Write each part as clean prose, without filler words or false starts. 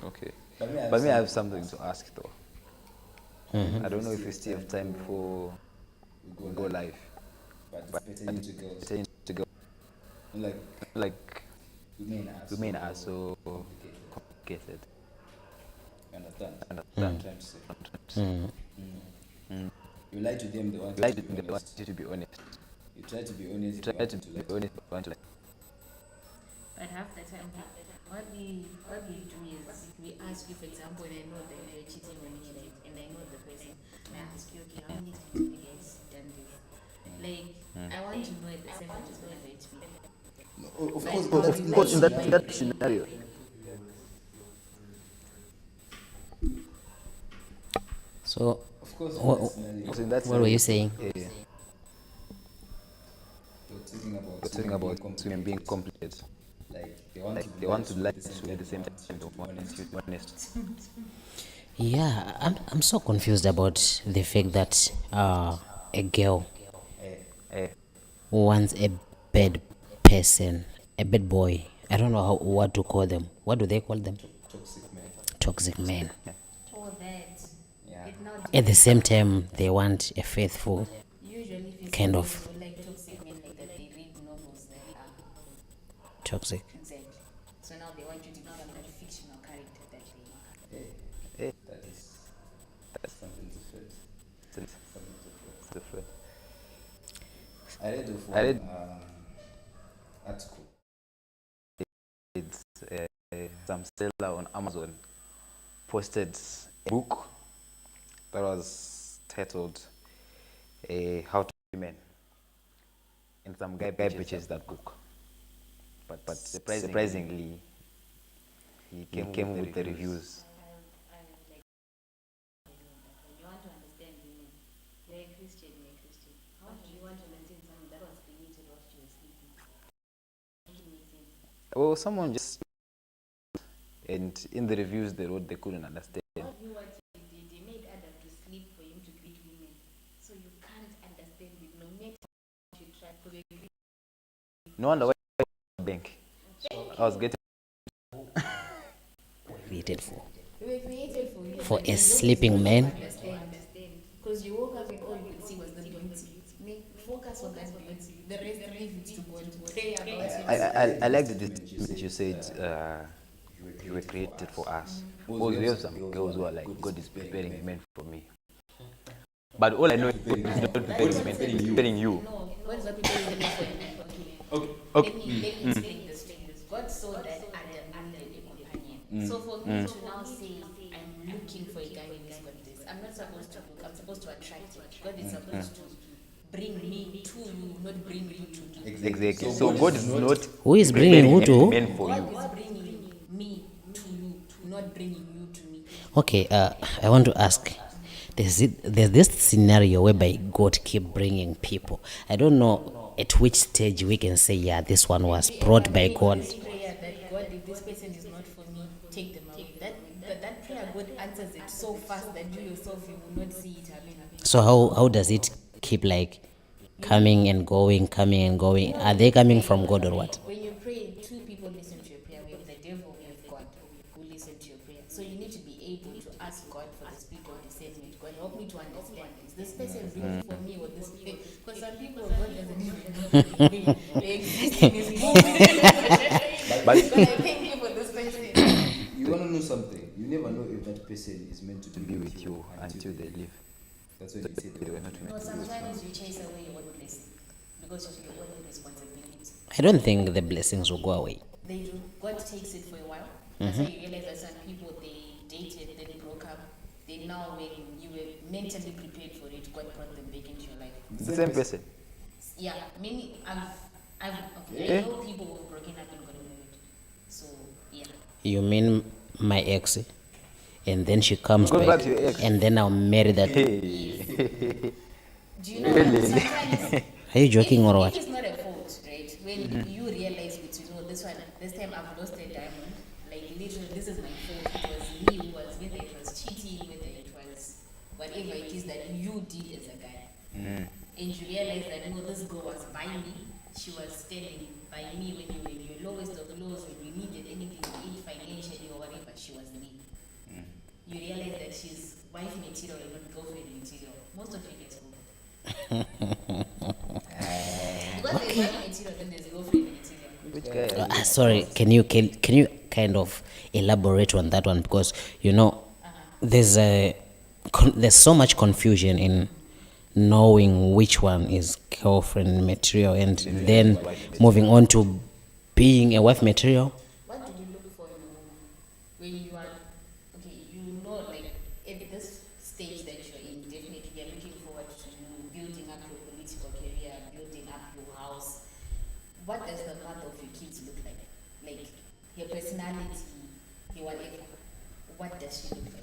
Okay. But me, I But have me, I something have to something ask. to ask though. I I don't don't know know if if we we still still have have time time before before we we go go live, live. but it's But pertaining to girls. pertaining to go, Like like women are women are so so complicated. complicated. You understand? What I'm Understand? trying to say. Mm. Mm. You lie to them, they want You you like to to be think they want honest. you to be honest. You try to be honest, You they try want to you to be lie to honest, them. they want to like. But half the time, what we do is we ask you, for example, and I know that you're cheating on me, right? And I know the person. And I ask you, okay, how many times have you guys done this? Like, I want to know at the same time it's gonna hurt me. No, of course, Like, in how that you in lie that Course, to in me that in by scenario, that playing. scenario. So, of course, in that what, scenario, So in that what were scenario, you saying? we're talking about we're talking women being about women being complicated. complicated. Like they want Like to they lie want to to you lie at the same to you at time the they same want you time to they be want you honest. to be honest. Yeah, I'm so confused about the fact that a girl Eh, Eh, wants a bad person, a bad boy. I don't know what to call them. What do they call them? toxic men. Toxic men. yeah. Or that. Yeah. It now At the depends. same time, they want a faithful Usually, if you see kind girls of who like toxic men like that, they read novels that are toxic. exactly. So now they want you to become that fictional character that they. Eh, Eh, that is something different. it's Something different. different. I read of I one read article. it's some seller on Amazon posted a book that was titled "How to Be Men," and some guy purchased that book. But surprisingly, he came with the reviews. You want to understand women. You're a Christian, you're a Christian. How do you want to understand something that was created whilst you were sleeping? Making me sense. Well, someone just and in the reviews they wrote they couldn't understand. God knew what he did. He made Adam to sleep for him to create women. So you can't understand it no matter what you try. Because No wonder why bank. I was getting Created for. we were created for you. For but a you sleeping don't man. understand. Because you woke up and all you could see was the beauty. Focus on that beauty. The rest leave it to God. Pray about it. I like the statement you said you were created for us. Because we have some girls who are like God is preparing men for me. But all I know is God is not preparing men, He's preparing you. No, God is not preparing you for you. Okay. Okay. Let me explain this. God saw that Adam needed a companion. So for me to now say I'm looking for a guy in this context, I'm not supposed to look. I'm supposed to attract it. God is supposed to bring me to you, not bring you to me. Exactly. So God is not Who is bringing who to? men for you. God is bringing me to you, not bringing you to me. Okay, I want to ask. There's this scenario whereby God keep bringing people. I don't know at which stage we can say, yeah, this one was brought by God. Prayer that God, if this person is not for me, take them away. That prayer, God answers it so fast that you yourself you will not see it happening. So how does it keep like coming and going, coming and going? Are they coming from God or what? When you pray, two people listen to your prayer. We have the devil, we have God who listen to your prayer. So you need to be able to ask God for the spirit of discernment. God, help me to understand. Is this person really for me or this person? Because some people, God doesn't even know they exist in His movie. But God, I thank you for this person. You want to know something? You never know if that person is meant to be with you until they leave. That's what he said. They were not meant No, to be with you. sometimes you chase away your own blessing because of your own responsibilities. I don't think the blessings will go away. They do. God takes it for a while. That's why you realize that some people they dated, then broke up. They now, when you were mentally prepared for it, God brought them back into your life. It's the same person. Yeah, many I Yeah. know people who've broken up and got married. So yeah. You mean my ex? And then she comes Go back, back to your ex. and then I'll marry that. Hey. Do you know that sometimes Are you joking or if what? it's not a fault, right? When you realize it, you know this time I've lost a diamond. Like literally, this is my fault. It was me who was whether it was cheating, whether it was whatever it is that you did as a guy. And you realize that this girl was by me. She was standing by me when you were in your lowest of lows, when you needed anything to eat financially or whatever. She was there. that she's wife material and not girlfriend material. Most of you guys will. Because there's wife material, then there's girlfriend material. Which guy? Sorry, can you kind of elaborate on that one, because you know there's so much confusion in knowing which one is girlfriend material and then moving on to being a wife material. What do you look for in a woman when you are okay? You know, like at this stage that you're in, definitely you're looking forward to you building up your political career, building up your house. What does the mother of your kids look like? Like her personality, her whatever. What does she look like?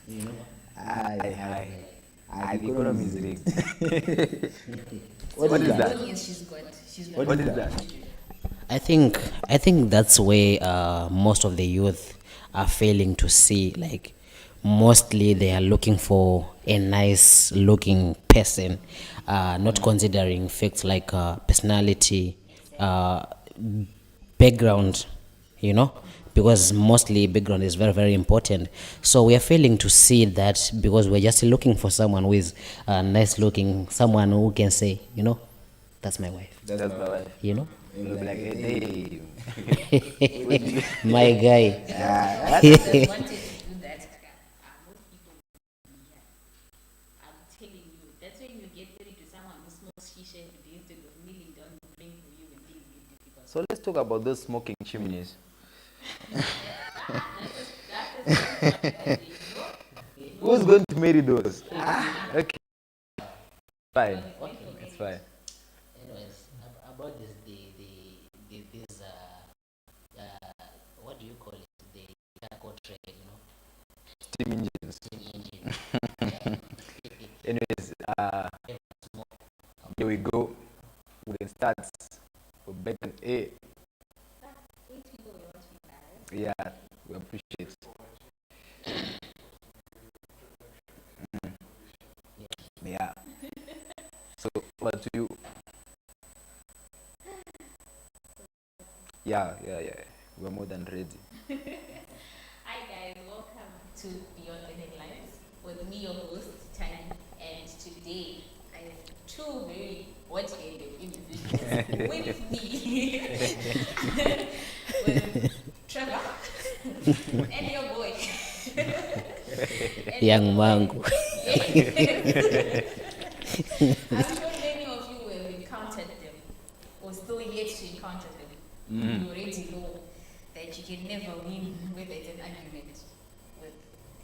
You know? The economy is rigged. What is The that? only is she's got. What is that? I think that's where most of the youth are failing to see. Like, mostly they are looking for a nice looking person, not considering facts like personality, background, you know, because mostly background is very, very important. So we are failing to see that, because we're just looking for someone who is nice looking, someone who can say, you know, that's my wife, That's my wife. you know. You'll be like, hey, My guy. What if they wanted to do that? Most people, yeah. I'm telling you, that's when you get married to someone who smokes shisha every day instead of kneeling down and praying for you when things get difficult. So let's talk about those smoking chimneys. Who's going to marry those? Okay. Fine. It's fine. Anyways, about this, this what do you call it? The cargo trade, you know, Steam engines. steam engine. Anyways, here we go. We can start. We're back on A. Yeah, we appreciate. Yeah. So, what to you? Yeah. We're more than ready. Hi guys, welcome to Beyond the Headlines with me, your host, Tani, and today I have two very hot-headed individuals with me. With Trevor and your boy. And Young your boy. Mangu. I'm sure many of you have encountered them or still yet to encounter them. You already know that you can never win whether it's an argument with.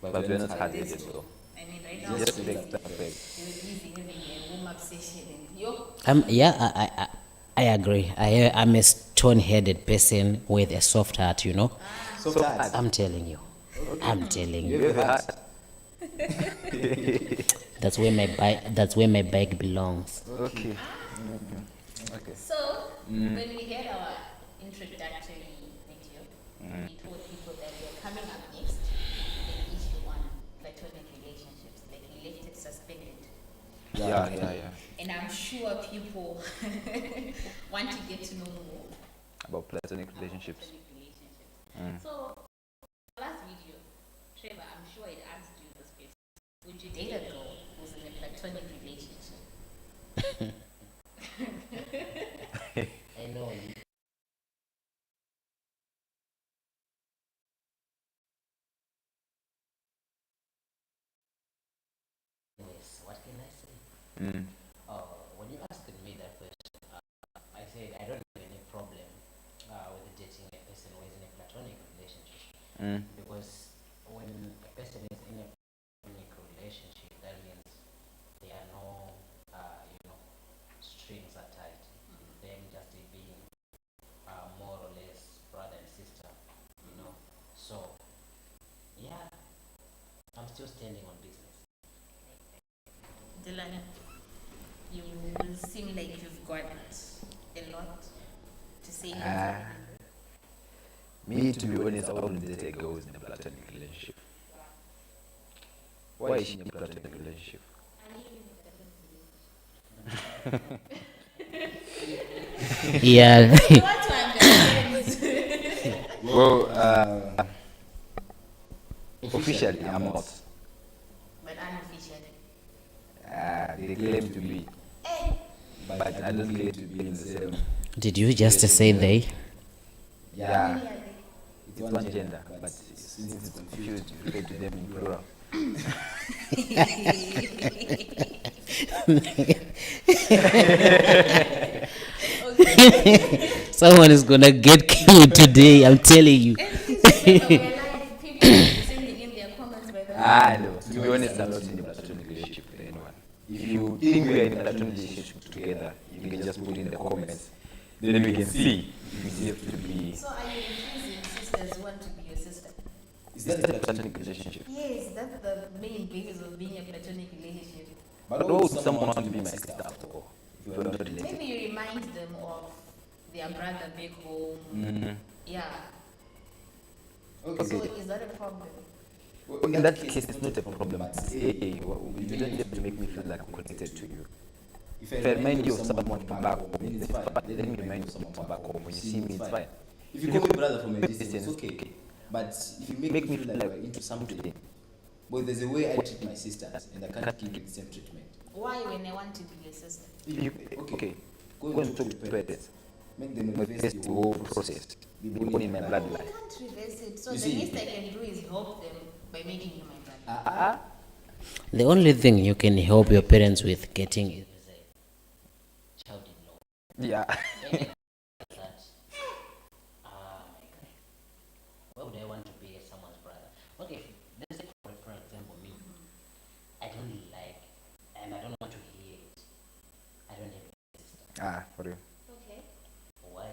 But we're not hard headed, so I mean, right now, just you're take that back. busy having a warm-up session and yo. Yeah, I agree. I'm a stone-headed person with a soft heart, you know. So fast. I'm telling you. You have a heart. That's where my bike belongs. Okay. So, when we had our introductory video, we told people that we are coming up next with an issue on platonic relationships, like we left it suspended. Yeah. And I'm sure people want to get to know more About platonic relationships. platonic relationships. So, last video, Trevor, I'm sure it asked you this question. Would you date a girl who's in a platonic relationship? I know. Anyways, what can I say? When you asked me that question, I said I don't have any problem with dating a person who is in a platonic relationship, because when a person is in a platonic relationship, that means there are no, strings attached. Them just being more or less brother and sister, you know. So, yeah, I'm still standing on business. Dylan, you seem like you've got a lot to say. Me, to be honest, I wouldn't date a girl who's in a platonic relationship. Why is she in a platonic relationship? Yeah. You want to understand? Well, officially, I'm not. But unofficially. They claim to be, but I don't claim to be in the same. Did you just say they? Yeah, it's one gender, but since it's confused, you refer to them in plural. Someone is gonna get killed today, I'm telling you. And this is when we're live, people are sending in their comments by the way. No. To be honest, I'm not in a platonic relationship with anyone. If you think we are in a platonic relationship together, you can just put in the comments. Then we can see if it's safe to be. So are you refusing sisters who want to be your sister? Is that a platonic relationship? Yes, that's the main basis of being a platonic relationship. But why would someone want to be my sister after all? If you're not related. Maybe you remind them of their brother back home. Mm-hmm. Yeah. Okay. So is that a problem? Well, in that case, it's not a problem. Hey, you don't have to make me feel like I'm connected to you. If I remind you of someone from back home, then it's fine. Let me remind you of someone from back home. When you see me, it's fine. If you call me brother from a distance, it's okay. But if you make me feel like we're into something, but there's a way I treat my sisters, and I can't give you the same treatment. Why when I want to be your sister? Okay, go and talk to parents. Make them Reverse reverse the whole process. Be born in my I bloodline. can't reverse it. So You the see- least I can do is help them by making you my brother. The only thing you can help your parents with getting is a child-in-law. Yeah. That, my God, why would I want to be someone's brother? Okay, let's say for example, me, I don't like, and I don't want to hear it. I don't have a sister. For real. Okay. Why?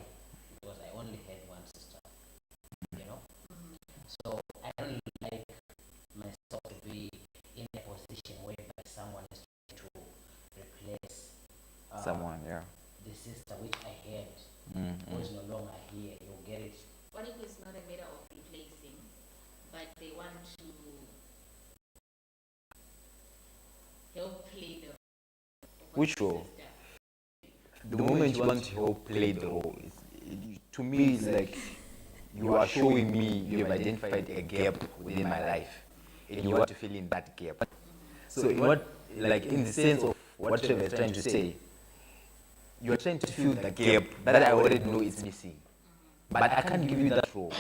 Because I only had one sister, you know? So I don't like myself to be in a position whereby someone is trying to replace Someone, yeah. the sister which I had, Mm-hmm. who is no longer here. You get it? What if it's not a matter of replacing, but they want to help play the Which role? The moment you want to help play the role, to me, it's like you are showing me you have identified a gap within my life, and you want to fill in that gap. So, in what, like, in the sense of what Trevor is trying to say, you are trying to fill the gap that I already know is missing, but I can't give you that role.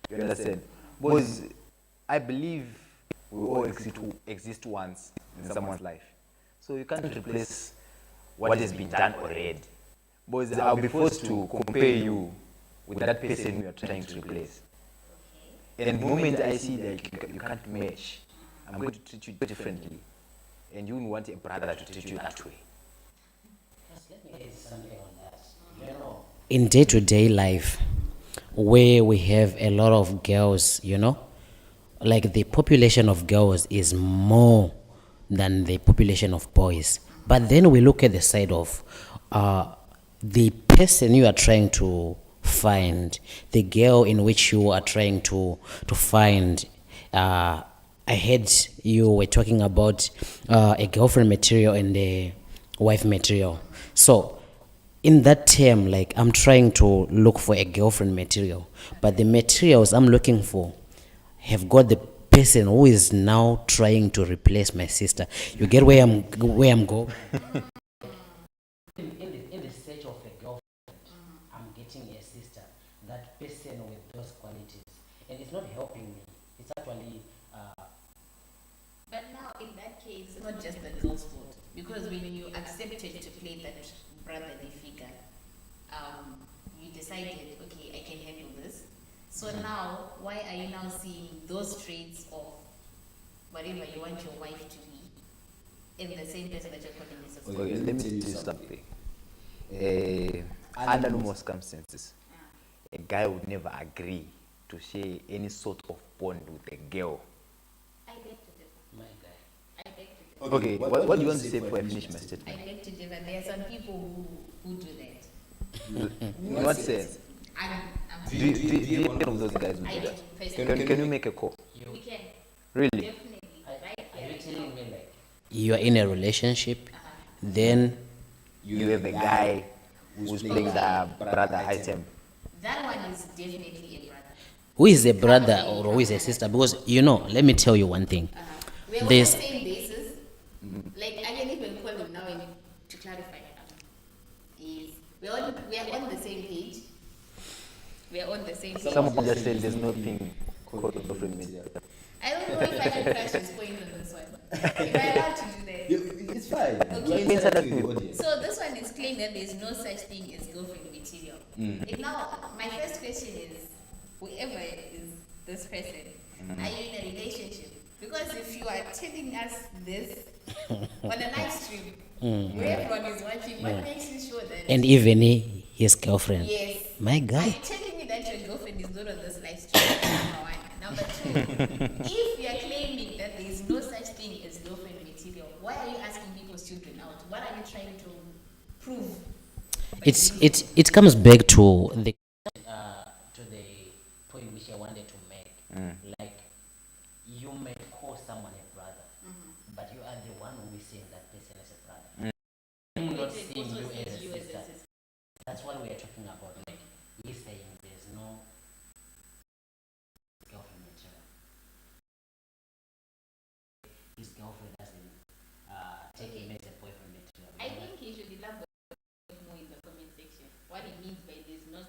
You understand? Because I believe we all exist once in someone's life, so you can't replace what has been done already. Because I'll be forced to compare you with that person you are trying to replace. And the moment I see that you can't match, I'm going to treat you differently. And you wouldn't want a brother to treat you that way. Just let me add something on that. You know, in day-to-day life, where we have a lot of girls, you know, like the population of girls is more than the population of boys. But then we look at the side of the person you are trying to find, the girl in which you are trying to find. I heard you were talking about a girlfriend material and a wife material. So in that term, like, I'm trying to look for a girlfriend material, but the materials I'm looking for have got the person who is now trying to replace my sister. You get where I'm going? In the search of a girlfriend, I'm getting a sister, that person with those qualities, and it's not helping me. It's actually But now, in that case, it's not just the girl's fault. Because when you accepted to play that brotherly figure, you decided, okay, I can handle this. So now, why are you now seeing those traits of whatever you want your wife to be in the same person that you're calling your sister? Okay, let me tell you something. Under normal circumstances, a guy would never agree to share any sort of bond with a girl. I beg to differ. my guy. I beg to differ. Okay, what do you want to say before I finish my I statement? beg to differ. There are some people who do that. In what sense? I'm Do you have one of those guys who I do do that? personally. Can you make a call? We can Really? definitely. Right Are here, you right telling now. me like you are in a relationship, then You have a guy who's playing the brother item. That one is definitely a brother. who is a brother or who is a sister? Because let me tell you one thing. We're on the There's same basis. Like I can even call him now and to clarify. Is we're on the same page. We're on the same page. Someone just said there's nothing called girlfriend material. I don't know if I can crash his point on this one. If I allowed to do that. It's fine. Okay. You're interacting with the audience. So this one is claiming that there's no such thing as girlfriend material. And now my first question is, whoever is this person, are you in a relationship? Because if you are telling us this on a live stream, where everyone is watching, what makes you sure that? and even his girlfriend. Yes. My Are guy. you telling me that your girlfriend is not on this live stream? Number one. Number two, if you are claiming that there is no such thing as girlfriend material, why are you asking people's children out? What are you trying to prove? It comes back to the point which I wanted to make. Like you may call someone a brother, but you are the one who is saying that person as a brother. I'm not seeing you as a sister. That's what we are talking about. Like he's saying there's no girlfriend material. His girlfriend doesn't take him as a boyfriend material. I think he should elaborate more in the comment section. What he means by this, not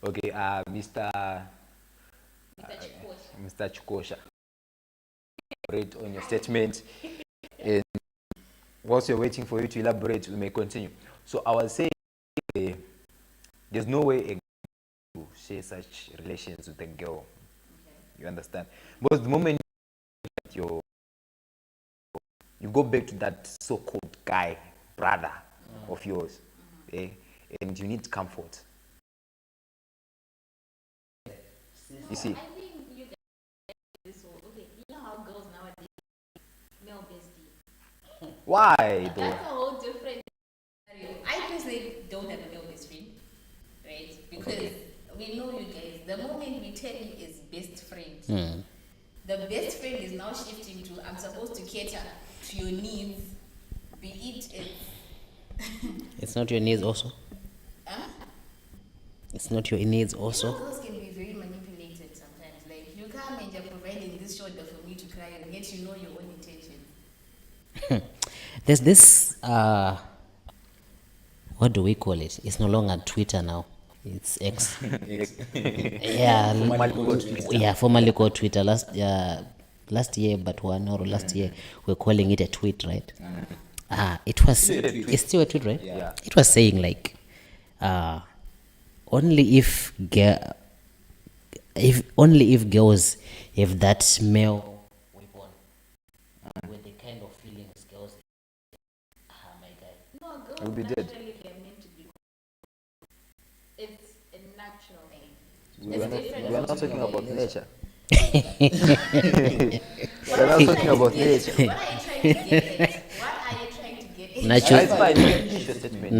Okay, Mr. Mr. Chikosha. Mr. Chikosha, elaborate on your statement. And whilst you're waiting for you to elaborate, we may continue. So I was saying, there's no way a girl to share such relations with a girl. You understand? Because the moment you go back to that so-called guy, brother of yours, and you need comfort. You see? I think you guys this whole, okay, you know how girls nowadays male bestie. Why though? That's a whole different scenario. I personally don't have a male best friend, right? Because we know you guys. The moment we tell you is best friend, the best friend is now shifting to I'm supposed to cater to your needs, be it It's not your needs also. It's not your needs also. girls can be very manipulated sometimes. Like you come and you're providing this shoulder for me to cry and yet you know your own intentions. There's this what do we call it? It's no longer Twitter now. It's X. Yeah, formerly called Twitter. Last year, but one or last year, we're calling it a tweet, right? It was. It's still a tweet, right? Yeah. It was saying like, only if girls have that male weapon with the kind of feelings girls. My guy. No, girls We'll be dead. naturally they're meant to be. It's a natural thing. We are not talking about nature. We are not talking about nature. What are you trying to get at? What are you trying to get at? It's fine. Finish your statement.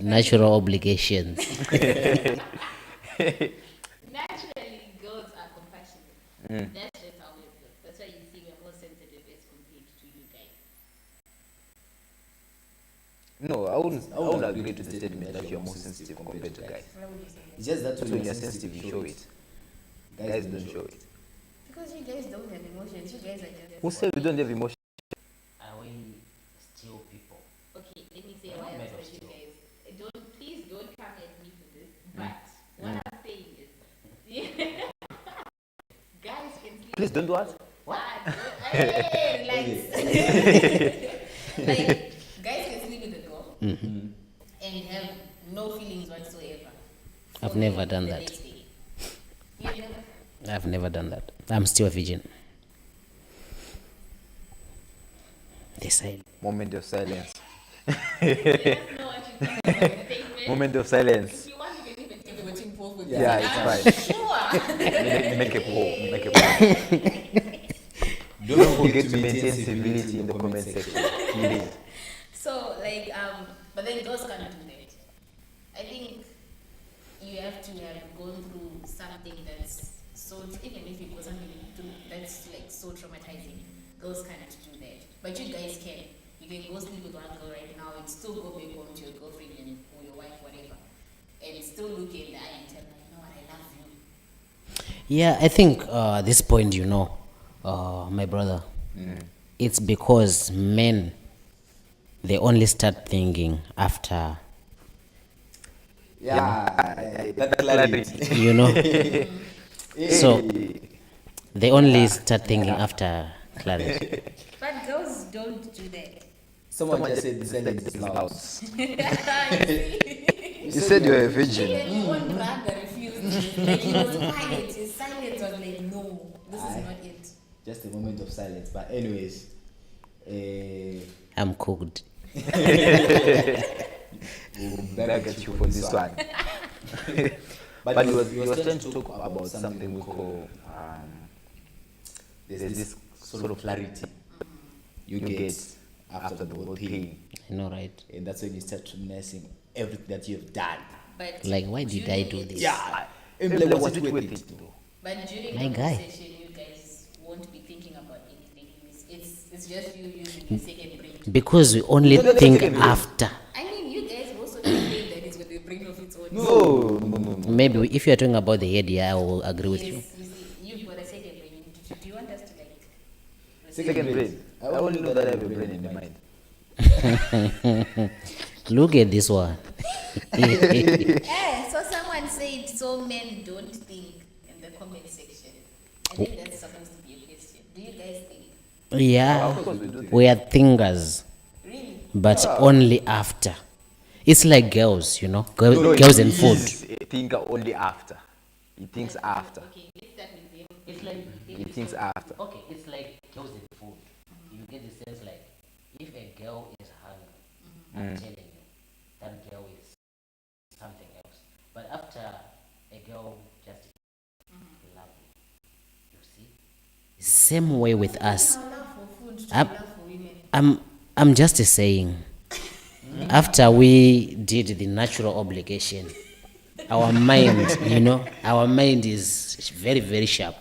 Natural obligations. Naturally, girls are compassionate. That's just how we feel. That's why you see we're more sensitive as compared to you guys. No, I wouldn't agree to the statement that you're more sensitive compared to guys. Why would you say that? It's just that So when you're sensitive, you show it. Guys don't show it. Because you guys don't have emotions. You guys are just. Who said we don't have emotion? Are we still people? Okay, let me say why I'm saying you guys. Please don't come at me for this. But what I'm saying is, guys can sleep. Please don't do what? Hey, like, guys can sleep with a girl and have no feelings whatsoever. I've for never the done that. next day. You've never. I've never done that. I'm still a virgin. Decide. Moment of silence. Let us know what you think about the statement. Moment of silence. If you want, you can even take a voting poll for Yeah, this. it's fine. Sure. Make a poll. Make a poll. Don't forget to maintain civility in the comment section. Please. So, like, but then girls can't do that. I think you have to have gone through something that's so, even if it was something that's like so traumatizing, girls can't do that. But you guys can. You can go sleep with one girl right now and still go back home to your girlfriend or your wife, whatever, and still look in the eye and tell her, you know what, I love you. Yeah, I think this point, my brother, it's because men, they only start thinking after, That clarity. you know. So Hey. they only start thinking after clarity. But girls don't do that. Someone just said the silence is loud. You said you're a virgin. Even your own brother refused. Like he was quiet. His silence was like, no, this is not it. Just a moment of silence. But anyways, I'm cooked. Back at you for this one. But he was trying to talk about something we call there's this sort of clarity you get after the whole thing, I know, right? and that's when you start reminiscing everything that you have done. But Like, why did I do during this? Yeah, and like, was it worth it though? But during My the guy. conversation, you guys won't be thinking about anything. It's just you using your second brain. Because we only think after. I mean, you guys also complain that it's with a brain of its own. No. Maybe if you are talking about the head, yeah, I will agree with you. Yes, you see, you've got a second brain. Do you want us to like? second brain. I only know that I have a brain in the mind. Look at this one. So someone said so men don't think in the comment section. I think that's supposed to be a question. Do you guys think? Yeah, Of course we do. we are thinkers, Really? but only after. It's like girls, girls and food. He's a thinker only after. He thinks after. Okay, let's start with them. It's like He thinks after. okay, it's like girls and food. You get the sense like if a girl is hungry, I'm telling you, that girl is something else. But after a girl just love you see. Same way with us. Love for food to I'm- love for women. I'm just saying. After we did the natural obligation, our mind is very, very sharp.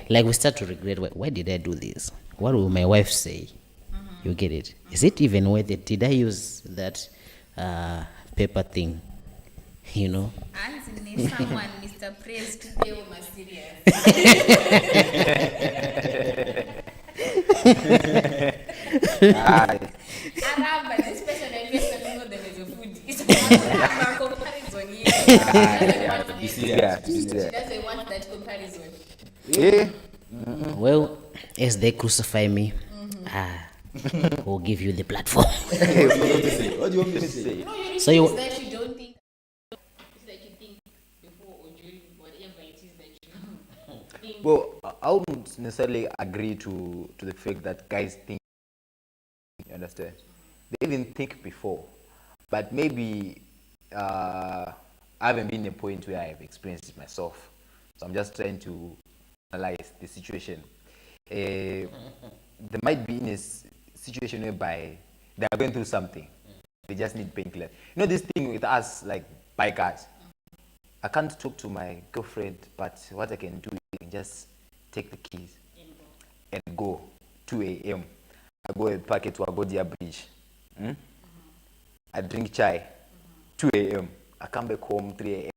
Like we start to regret, why did I do this? What will my wife say? You get it? Is it even worth it? Did I use that paper thing? Anthony, someone, Mr. Praise to pay my serious. Aye. But this person I guess I don't know them as a food. It's a comparison here. You see that? She doesn't want that comparison. Yeah. Well, as they crucify me, we'll give you the platform. What do you want me to say? No, you So you- it's that you don't think. It's that you think before or during whatever it is that you think. Well, I wouldn't necessarily agree to the fact that guys think. You understand? They even think before, but maybe I haven't been in a point where I have experienced it myself. So I'm just trying to analyze the situation. They might be in a situation whereby they are going through something. They just need painkillers. You know this thing with us, like bikers. I can't talk to my girlfriend, but what I can do is just take the keys and go 2 a.m. I go and park it to Agodia Bridge. I drink chai 2 a.m. I come back home 3 a.m.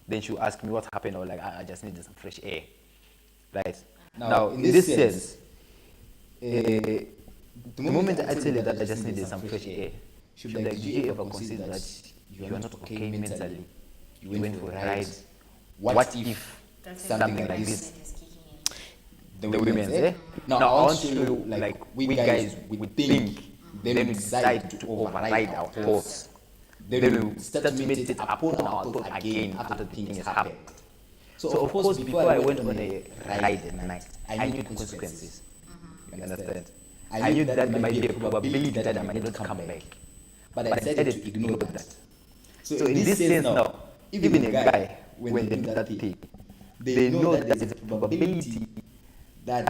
Then she'll ask me what happened. I was like, I just need some fresh air. Right? Now in this sense, the moment I tell you that I just needed some fresh air, she'll be like, do you ever consider that you are not okay mentally? You went for a ride. What if something like this? The women's, eh? Now I want to show you, like, we guys, we think, then we decide to override our thoughts. Then we start to meditate upon our thought again after the thing has happened. So of course, before I went on a ride at night, I knew the consequences. You understand? I knew that there might be a probability that I might not come back. But I decided to ignore that. So in this sense now, even a guy, when they do that thing, they know that there's a probability that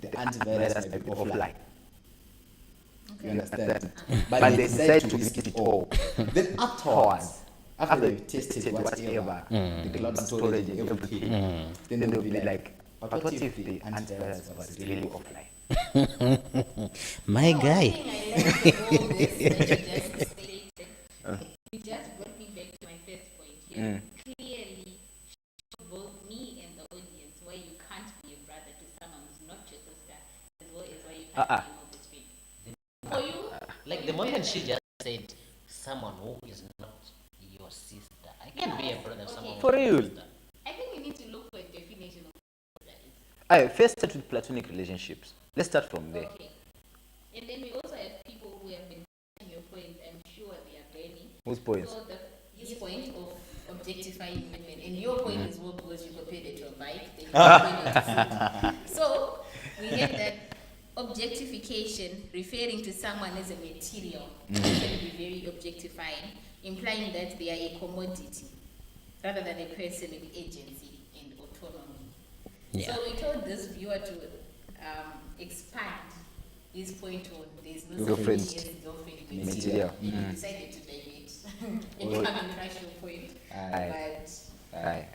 the antivirus might be offline. You understand? But they decide to risk it all. Then afterwards, after they've tested whatever, the cloud storage and everything, then they'll be like, but what if the antivirus was really offline? My guy. You just brought me back to my first point here. Clearly, both me and the audience Uh-uh. For you, Like the moment she just said someone who is not your sister, I can be a brother of someone For who's not your real? sister. I think we need to look for a definition of what that is. Alright, first start with platonic relationships. Let's start from there. Okay. And then we also have people who have been your point, I'm sure they are many. Whose points? So his point of objectifying women, and your point is well because you compared it to a bike, then you compared it to food. So we have that objectification referring to someone as a material can be very objectifying, implying that they are a commodity rather than a person with agency and autonomy. Yeah. So we told this viewer to expand his point on there's no Girlfriend. such thing as girlfriend Material. material. And he decided to divert and Well- come and crush your point. Aye. But Aye.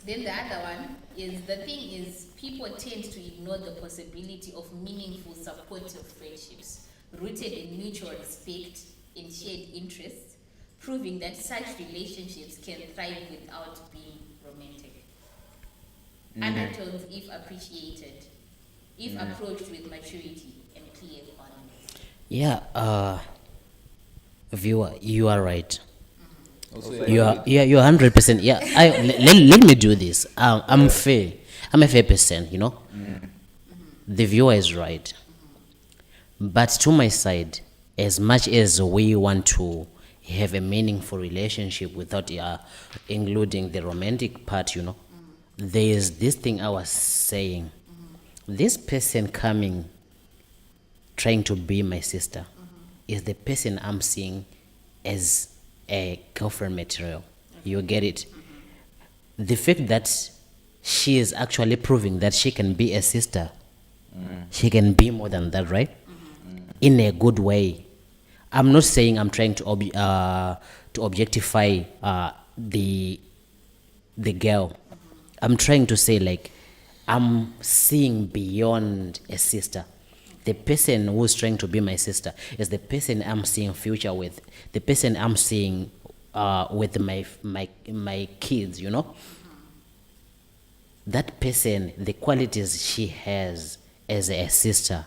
then the other one is the thing is people tend to ignore the possibility of meaningful supportive friendships rooted in mutual respect and shared interests, proving that such relationships can thrive without being romantic. Undertones, if appreciated, if approached with maturity and clear boundaries. Yeah, viewer, you are right. Also, You are, yeah, you're 100%. Yeah, let me do this. I'm fair. I'm a fair person, you know. The viewer is right. But to my side, as much as we want to have a meaningful relationship without including the romantic part, you know, there is this thing I was saying. This person coming, trying to be my sister, is the person I'm seeing as a girlfriend material. You get it? The fact that she is actually proving that she can be a sister, she can be more than that, right? In a good way. I'm not saying I'm trying to objectify the girl. I'm trying to say, like, I'm seeing beyond a sister. The person who's trying to be my sister is the person I'm seeing future with, the person I'm seeing with my kids, you know. That person, the qualities she has as a sister,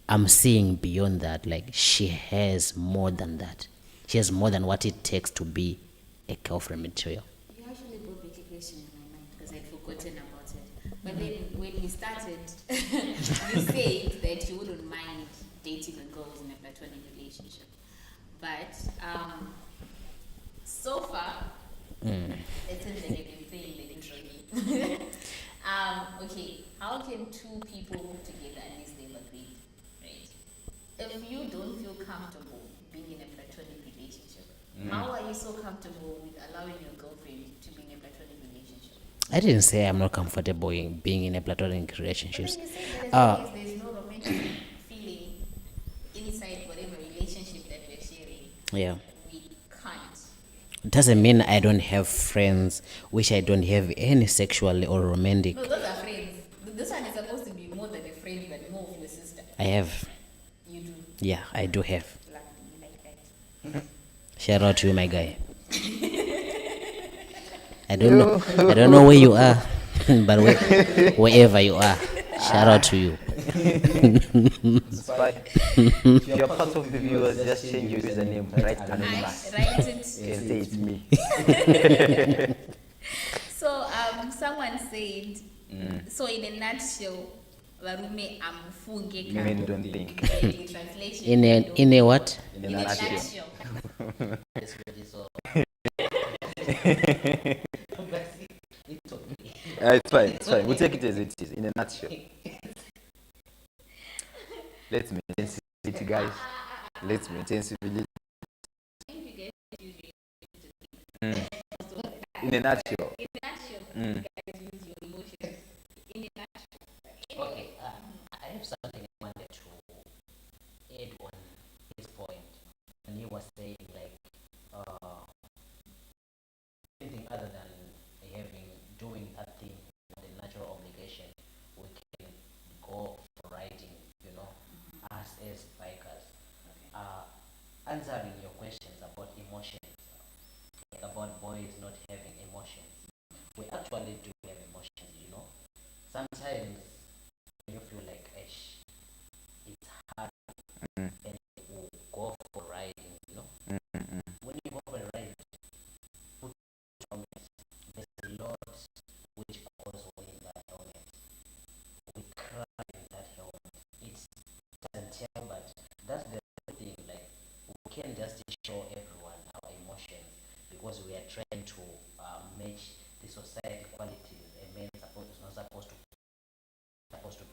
I'm seeing beyond that. Like, she has more than that. She has more than what it takes to be a girlfriend material. You actually brought back a question in my mind because I'd forgotten about it. But then when we started, you said that you wouldn't mind dating a girl who's in a platonic relationship. But so far, it seems like you've been playing the intro game. Okay, how can two people work together unless they've agreed? Right? If you don't feel comfortable being in a platonic relationship, how are you so comfortable with allowing your girlfriend to be in a platonic relationship? I didn't say I'm not comfortable in being in a platonic relationship. But then you say that as long as there's no romantic feeling inside whatever relationship that we're sharing, Yeah. we can't. Doesn't mean I don't have friends, which I don't have any sexual or romantic. No, those are friends. This one is supposed to be more than a friend, but more of your sister. I have. You do. Yeah, I do have. Like, like that. Shout out to you, my guy. I don't know where you are, but wherever you are, shout out to you. It's fine. If you're part of the viewers, just change your username, right? Anonymous. Write it. And say it's me. So someone said, so in a nutshell, Varume amfunge Men don't think. in translation. In a what? In In a a nutshell. nutshell. It's fine. It's fine. We'll take it as it is. In a nutshell. Let's maintain civility, guys. Let's maintain civility. In a nutshell. Okay, I have something I wanted to add on his point. And he was saying, like, anything other than doing that thing, the natural obligation, we can go for riding, you know, us as bikers. Answering your questions about emotions, like about boys not having emotions. We actually do have emotions, you know. Sometimes when you feel like because we are trying to match the society qualities. A man is not supposed to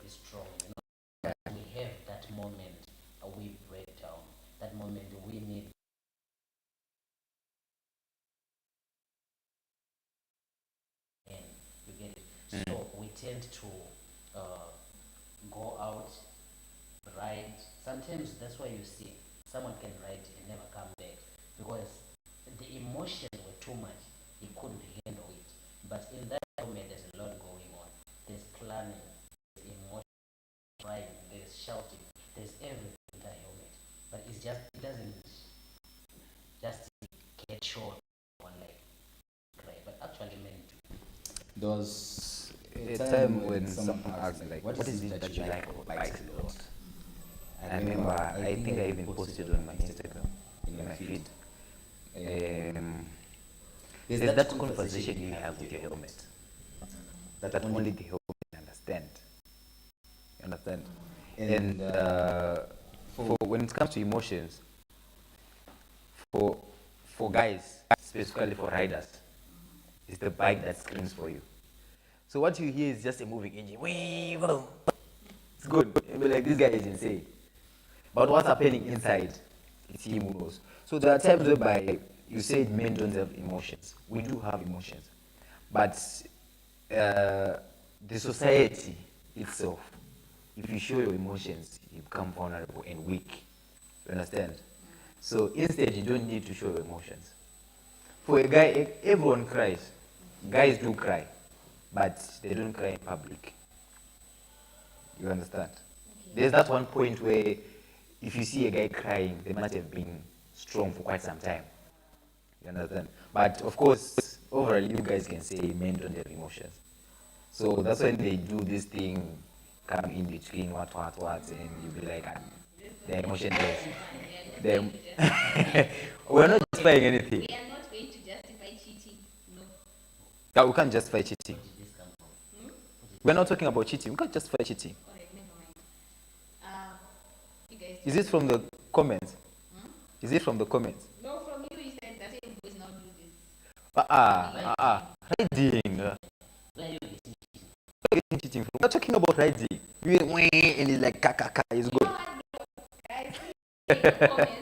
be strong, you know. We have that moment, we break down. That moment we need. And you get it. So we tend to go out, ride. Sometimes that's why you see someone can ride and never come back because the emotions were too much. He couldn't handle it. But in that moment, there's a lot going on. There's planning, there's emotion, crying, there's shouting, there's everything in that moment. But it's just it doesn't just get short one like cry. But actually meant to. There was A time when someone asked me, like, what is it that you like about bikes a lot? I remember, I think I even posted on my Instagram, in my feed. There's that conversation you have with your helmet that only the helmet can understand. You understand? And for when it comes to emotions, for guys, specifically for riders, it's the bike that screams for you. So what you hear is just a moving engine. Wee, boom. It's good. You'll be like, this guy is insane. But what's happening inside, it's him who knows. So there are times whereby you said men don't have emotions. We do have emotions. But the society itself, if you show your emotions, you become vulnerable and weak. You understand? So instead, you don't need to show your emotions. For a guy, everyone cries. Guys do cry, but they don't cry in public. You understand? There's that one point where if you see a guy crying, they might have been strong for quite some time. You understand? But of course, overall, you guys can say men don't have emotions. So that's when they do this thing, come in between what, and you be like, they're emotionless. We're not justifying anything. We are not going to justify cheating. No. Yeah, we can't justify cheating. We're not talking about cheating. We can't justify cheating. Alright, never mind. You guys. Is it from the comments? Is it from the comments? No, from you. You said that same boys now do this. Riding. Where you get Where are you getting cheating from? We're talking about riding. You hear, "Wah," and it's like, kaka, it's good. Guys, in the comments,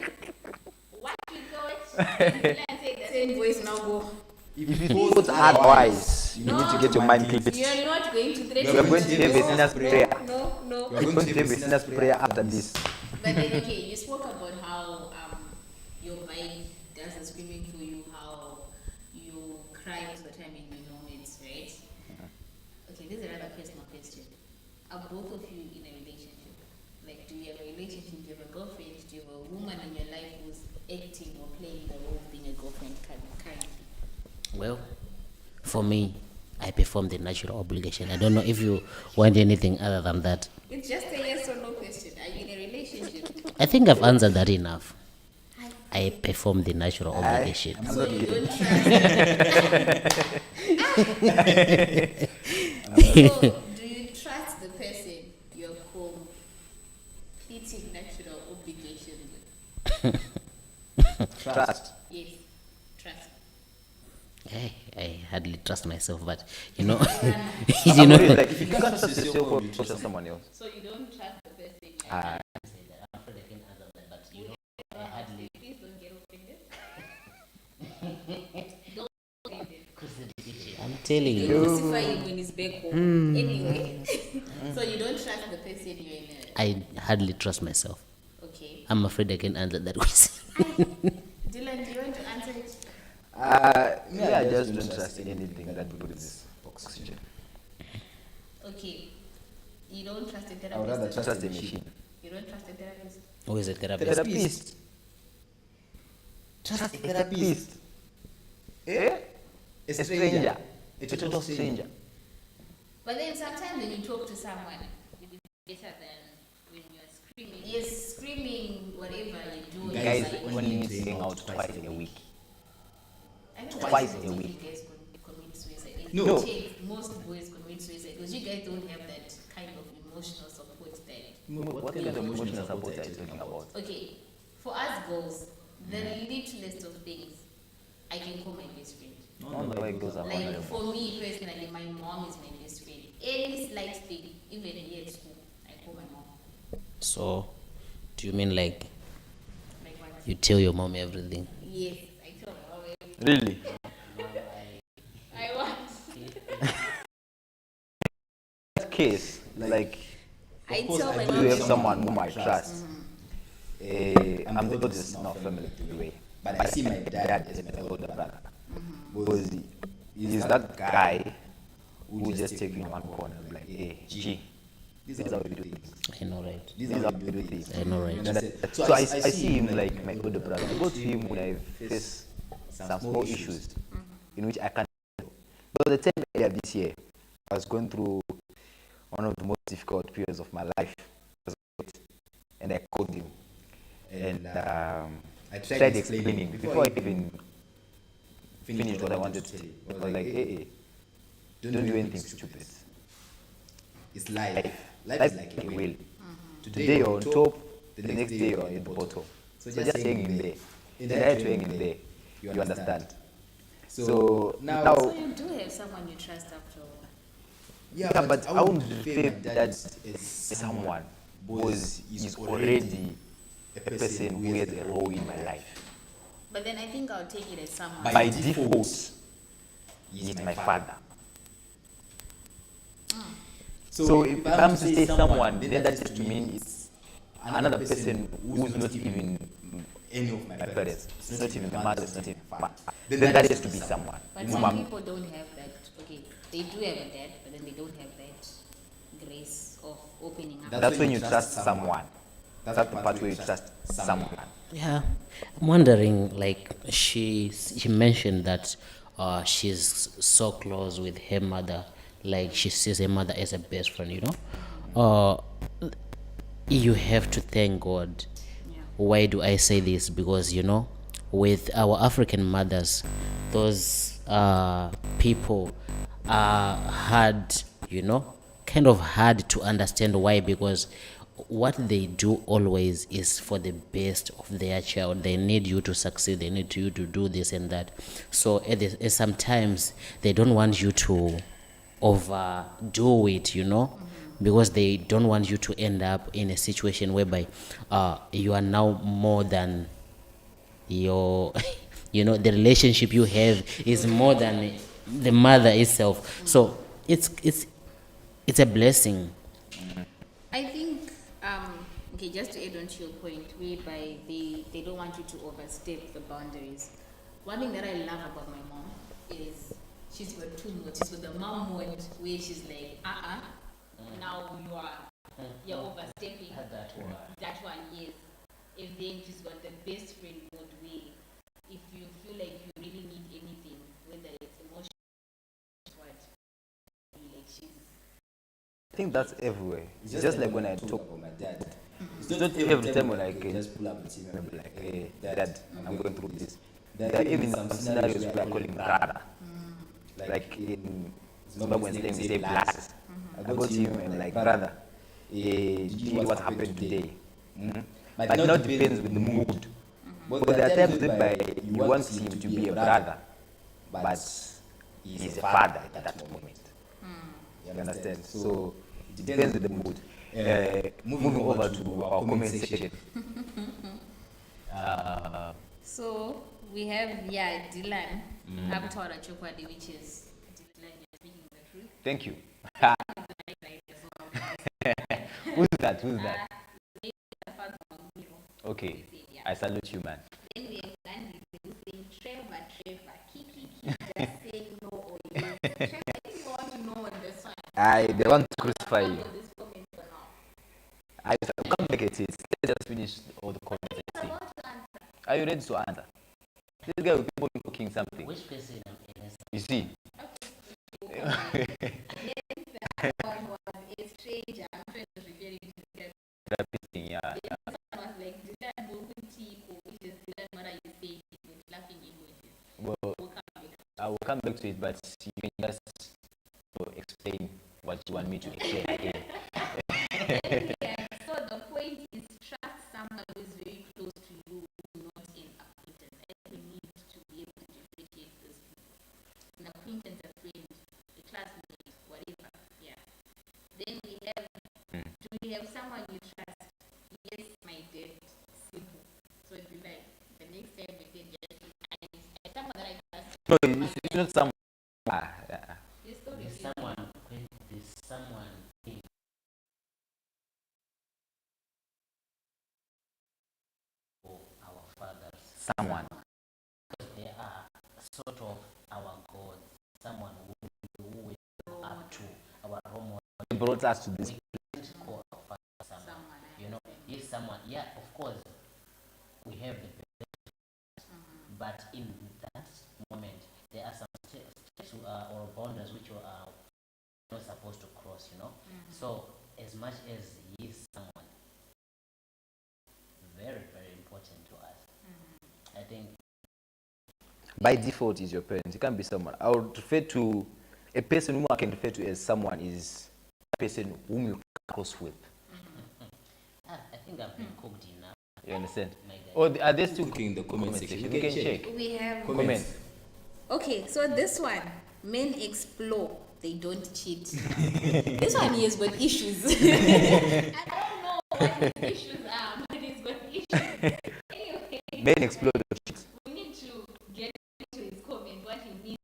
what you thought? And say the same boys now go. If you thought otherwise, you need to get your mind clear. You're not going to threaten. We're going to have a sinner's prayer. No. We're going to have a sinner's prayer after this. But then, okay, you spoke about how your bike does the screaming for you, how you cry most of the time in your moments, right? Okay, this is another personal question. Are both of you in a relationship? Like, do you have a relationship? Do you have a girlfriend? Do you have a woman in your life who's acting or playing the role of being a girlfriend currently? Well, for me, I perform the natural obligation. I don't know if you want anything other than that. It's just a yes or no question. Are you in a relationship? I think I've answered that enough. I perform the natural obligation. So you don't trust. So do you trust the person you're completing natural obligation with? Trust. Yes, trust. I hardly trust myself, but you know, You know, like, if you can't trust yourself, or you trust someone else. So you don't trust the person. Ah, I'm afraid I can answer that, but you know, I hardly. Please don't get offended. I'm telling You you, crucify him when he's back home. Anyway, so you don't trust the person you're in a. I hardly trust myself. Okay. I'm afraid I can answer that question. Dylan, do you want to answer it? me, I just don't trust anything that breathes oxygen. Okay. You don't trust a I would rather therapist? Trust a machine. You don't trust a therapist? Who is a therapist? Therapist. Trust a therapist. Eh? A stranger. A total stranger. But then sometimes when you talk to someone, it is better than when you're screaming. Yes, screaming, whatever you do. Guys like, only need to hang out twice a week. I know twice most a of week. you guys commit suicide. In No. fact, most boys commit suicide because you guys don't have that kind of emotional support that. What kind of emotional support are you talking about? Okay, for us girls, the littlest of things, I can call my All the white girls are Like honorable. for me personally, my mom is my best friend. Any slight thing, even here at school, I call my mom. So, do you mean like Like what? you tell your mom everything? Yes, I tell my mom. Really? I want. That case, like, I Of course, tell I my do mom. you have someone whom I trust. I'm the oldest in our family anyway, but I see my dad as my older brother because he's that guy who just take you in one corner, like, hey, G, this is how we do things. I know, right? This is how we do things. I know, right? You understand? So I see him like my older brother. I go to him when I face some small issues in which I can't. But the time earlier this year, I was going through one of the most difficult periods of my life, and I called him, and I tried explaining before I even finished what I wanted to say. I was like, hey, don't do anything stupid. It's life. Life is like a whale. Today you're on top, the next day you're at the bottom. So just hang in there. Try to hang in there. You understand? So now, So you do have someone you trust after all. yeah, but I won't refer that as someone because he's already a person who has a role in my life. But then I think I'll take it as someone. By default, he's my father. So if I'm to say someone, then that just to mean it's another person who's not even any of my parents. It's not even my mother, it's not even my father. Then that has to be someone. But whom some I'm- people don't have that. Okay, they do have a dad, but then they don't have that grace of opening up. That's when you trust someone. That's the part where you trust someone. Yeah, I'm wondering. Like she mentioned that she's so close with her mother. Like she sees her mother as a best friend. You know, you have to thank God. Yeah. Why do I say this? Because you know, with our African mothers, those people are hard. You know, kind of hard to understand. Why? Because what they do always is for the best of their child. They need you to succeed. They need you to do this and that. So sometimes they don't want you to overdo it, you know, because they don't want you to end up in a situation whereby you are now more than your you know, the relationship you have is more than the mother itself. So it's a blessing. I think, okay, just to add on to your point, whereby they don't want you to overstep the boundaries. One thing that I love about my mom is she's got two modes. She's got the mom mode where she's like, now you're overstepping. That one, yes. And then she's got the best friend mode where if you feel like you really need anything, whether it's emotional, what, like she's. I think that's everywhere. It's just like when I talk about my dad. It's not every time when I can just pull up and see him like, hey, dad, I'm going through this. There are even some scenarios where I call him brother. Like in Zimbabwean slang, we say blast. I go to him and like, brother, did you know what happened today? But now it depends with the mood. But there are times whereby you want him to be a brother, but he's a father at that moment. You understand? So it depends with the mood. Moving over to our comment section. So we have Dylan Abtora Chokwadi, which is Dylan, you're speaking the truth. Thank you. Right as well. Who's that? Who's that? Father Manguro. Okay. Yeah. I salute you, man. Then we have Gandhi who's saying Trevor, Kiki, just say no or yes. Trevor, I think you want to know on this one. They want to crucify you. This comment for now. I'll come back at it. Let's just finish all the comments and see. Are you ready to answer? This guy will keep on cooking something. Which person is You see? One was a stranger. I'm trying to refer to the That thing, yeah. one was like Dylan Bokuti, which is Dylan what are you saying with laughing emojis. Well, We'll come back. I will come back to it, but you can just explain what you want me to explain again. Yeah, so the point is trust someone who is very close to you, who is not in acquaintance. I think we need to be able to differentiate this. acquaintance, a friend, a classmate, whatever. Yeah. Then we have, do we have someone you trust? Yes, my dad. Simple. So it'd be like the next time we did just someone that I trust. No, it's not someone. Yeah. This story There's is someone, there's someone in our fathers. Someone. They are sort of our gods, someone who we look up to, our role model. He brought us to this. We can't call our father someone. someone. You know, he's someone, yeah, of course, we have the best, but in that moment, there are some steps or boundaries which you are not supposed to cross, you know. So, as much as he is someone very, very important to us, I think By default, is your parents. It can't be someone. I would refer to a person whom I can refer to as someone is a person whom you cross with. I think I've been cooked enough, You understand? my guy. Or are there still Looking in the comment section. You can check. We have. Comment. Okay, so this one, men explore, they don't cheat. This one he has got issues. I don't know what his issues are, but he's got issues. Anyway, Men explode the shit. we need to get into his comment what he means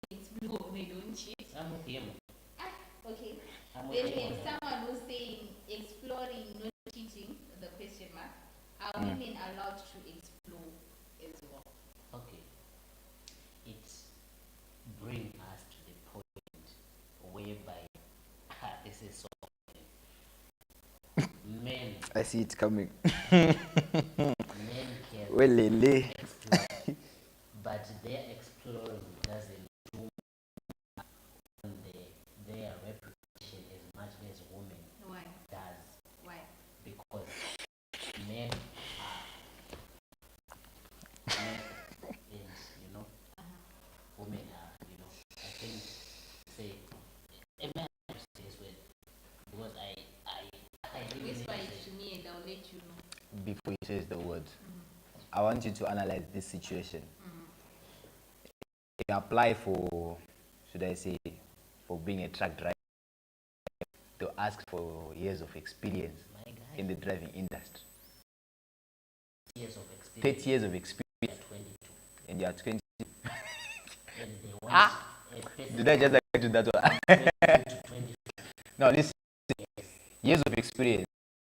by explore, they don't cheat. I'm with him. Okay. I'm Then with we him. have someone who's saying exploring, not cheating, the question mark. Are women allowed to explore as well? Okay. It brings us to the point whereby this is so men I see it coming. men can Well, lele. explore, but their exploring doesn't do on their reputation as much as women Why? does, Why? because men and you know women are, you know, I think say a man says well, because I really Whisper need to it say to me and I'll let you know. Before he says the word, I want you to analyze this situation. You apply for, should I say, for being a truck driver. They'll ask for years of experience my guy in the driving industry. years of experience 30 years of experience, at 22 and you are 20. and they want a person Did I just agree to that one? 22 to 20. No, listen. Years of experience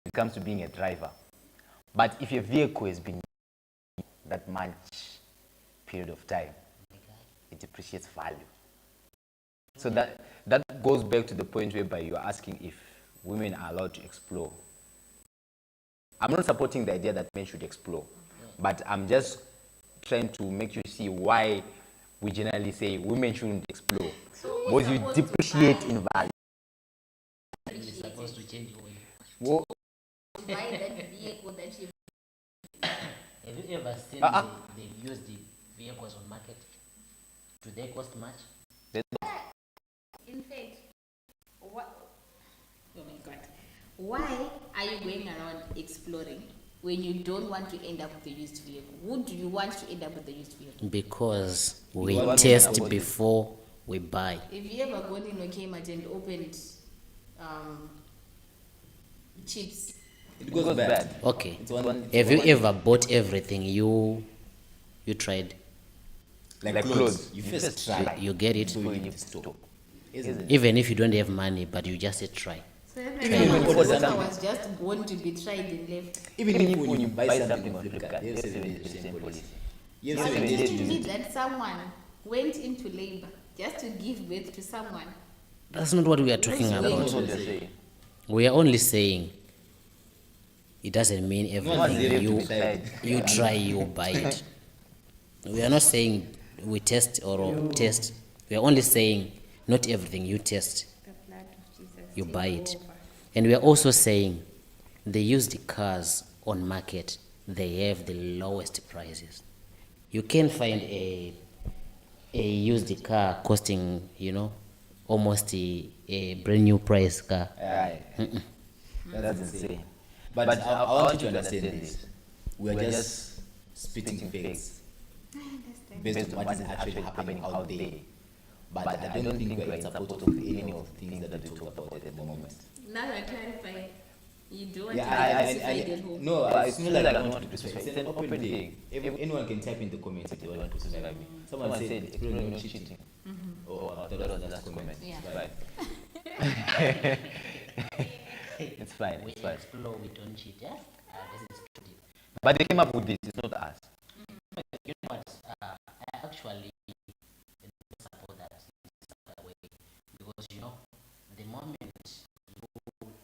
when it comes to being a driver. But if your vehicle has been that much period of time, My guy, it depreciates value. So that goes back to the point whereby you are asking if women are allowed to explore. I'm not supporting the idea that men should explore, but I'm just trying to make you see why we generally say women shouldn't explore. Because you depreciate in value. you're supposed to change oil. Whoa. Buy that vehicle that you Have you ever seen they've used the vehicles on market? Do they cost much? in fact, what? Oh my God! Why are you going around exploring when you don't want to end up with a used vehicle? Who do you want to end up with a used vehicle? Because we want to test avoid it. before we buy. Have you ever gone in a Kmart and opened chips? It goes bad. Okay. It's one. Have you ever bought everything you tried? Like clothes? You first try. You get it? So you need to stop. Isn't it? Even if you don't have money, but you just say try. So Even everyone when was, you- was just born to be tried and left. Even if when you buy something on on Flipkart, they have 7 days return policy. You have But 7 it days to didn't use mean it. that someone went into labor just to give birth to someone. That's not what we are talking That's That's about. what they're saying. We are only saying it doesn't mean No one's everything there to you decide. you try, you buy it. We are not saying we test or test. We are only saying not everything you test, The blood of Jesus. you take buy it. over. And we are also saying the used cars on market, they have the lowest prices. You can find a used car costing, you know, almost a brand new price car. Aye. That's insane. But I want you to understand this. We are just spitting facts I understand. based on what is actually happening out there. But I don't think we're in support of any of the things that we talk about at the moment. Now you're clarifying. You don't want Yeah, to be crucified at home. no, But it's not like I want to crucify. It's an open thing. Anyone can type in the comments if they want to crucify me. Someone said exploring not cheating. Oh, that was the last comment. Yeah. Right. It's fine. We It's fine. explore, we don't cheat, yeah? This is too deep. But they came up with this. It's not us. You know what? I actually don't support that in some way because you know the moment you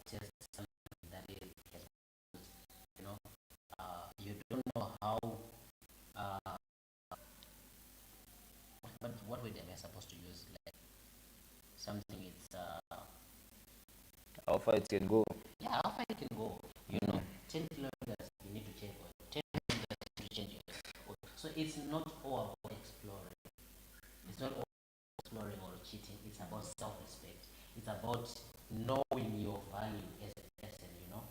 test something that is you know you don't know how what way am I supposed to use like something it's How far it can go. yeah how far it can go you know 10 kilometers you need to change oil 10 kilometers you need to change oil. So it's not all about exploring. It's not all exploring or cheating. It's about self-respect. It's about knowing your value as a person, you know.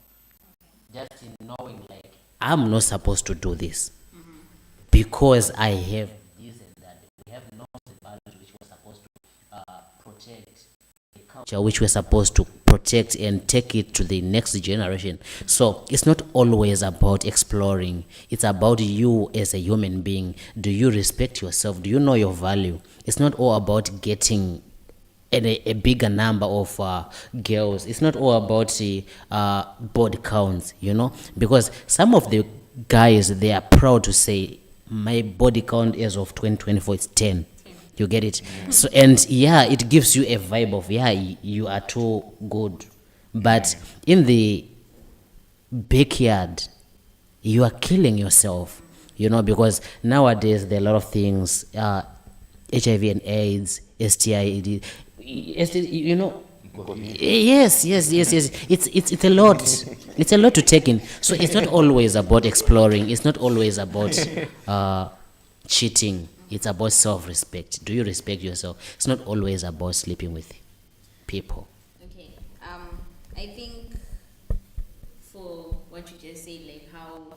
Just in knowing like I'm not supposed to do this because I have this and that. We have known the values which we're supposed to protect the culture which we're supposed to protect and take it to the next generation. So it's not always about exploring. It's about you as a human being. Do you respect yourself? Do you know your value? It's not all about getting a bigger number of girls. It's not all about the body counts, you know, because some of the guys, they are proud to say my body count as of 2024 is 10. You get it? So, and yeah, it gives you a vibe of, yeah, you are too good. But in the backyard, you are killing yourself, you know, because nowadays there are a lot of things, HIV and AIDS, STI, you know. Yes. It's a lot. It's a lot to take in. So it's not always about exploring. It's not always about cheating. It's about self-respect. Do you respect yourself? It's not always about sleeping with people. Okay. I think for what you just said, like how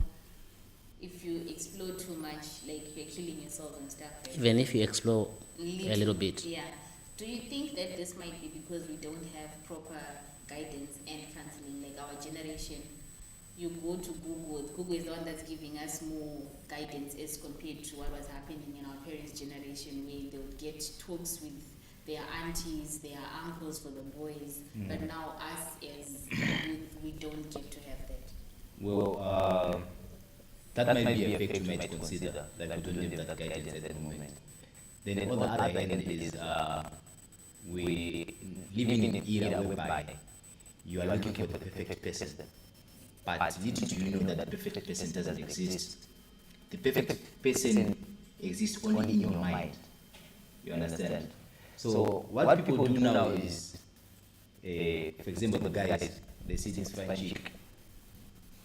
if you explore too much, like you're killing yourself and stuff. Right? Even if you explore a little bit. Yeah. Do you think that this might be because we don't have proper guidance and counseling, like our generation? You go to Google. Google is the one that's giving us more guidance as compared to what was happening in our parents' generation, where they would get talks with their aunties, their uncles for the boys. But now us as youth, we don't get to have that. Well, that might be a factor you might consider, like we don't have that guidance at the moment. Then on the other hand is we living in an era whereby you are looking for the perfect person. But little do you know that the perfect person doesn't exist. The perfect person exists only in your mind. You understand? So what people do now is, for example, the guys, they see this fine chick,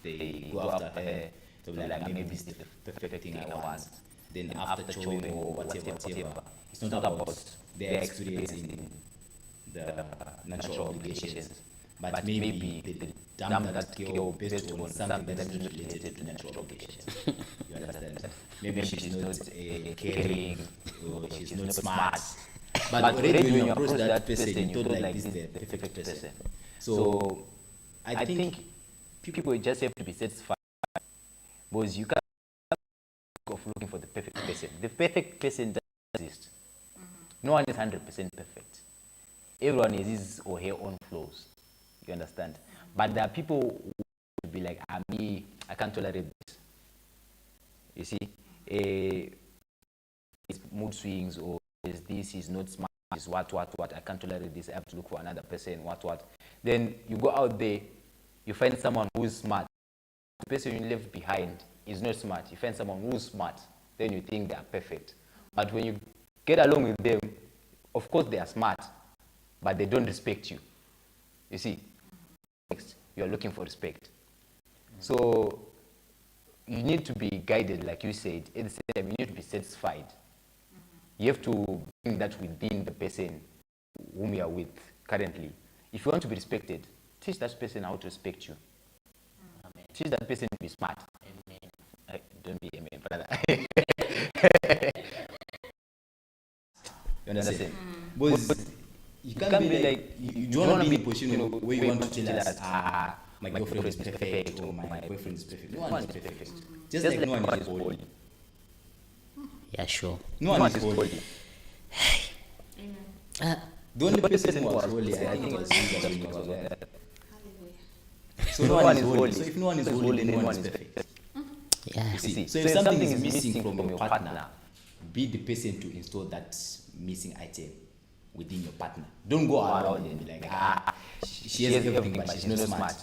they go after her, they'll be like, maybe it's the perfect thing I want. Then after showing or whatever, it's not about their experience in the natural obligations, but maybe they dump that girl based on something that is not related to natural obligations. You understand? Maybe she's not caring, or she's not smart. But already when you approach that person, you thought like this is the perfect person. So I think people just have to be satisfied because you can't of looking for the perfect person. The perfect person doesn't exist. No one is 100% perfect. Everyone has his or her own flaws. You understand? But there are people who will be like, I can't tolerate this. You see, it's mood swings, or is this, is not smart, is what, I can't tolerate this, I have to look for another person, what. Then you go out there, you find someone who's smart. The person you left behind is not smart. You find someone who's smart, then you think they are perfect. But when you get along with them, of course they are smart, but they don't respect you. You see, next, you are looking for respect. So you need to be guided, like you said. At the same time, you need to be satisfied. You have to bring that within the person whom you are with currently. If you want to be respected, teach that person how to respect you. Amen. Teach that person to be smart. Amen. Don't be amen, brother. you understand? Boys, you can't be like, you don't want to be in a position where you want to tell us, my girlfriend is perfect or my boyfriend is perfect. No one is perfect. Just like no one is holy. Yeah, sure. No one is holy. The only person who was holy, I think, was Jesus when he was on earth. So no one is holy. So if no one is holy, then no one is perfect. Yeah. You see? So if something is missing from your partner, be the person to install that missing item within your partner. Don't go around and be like, she has everything, but she's not smart.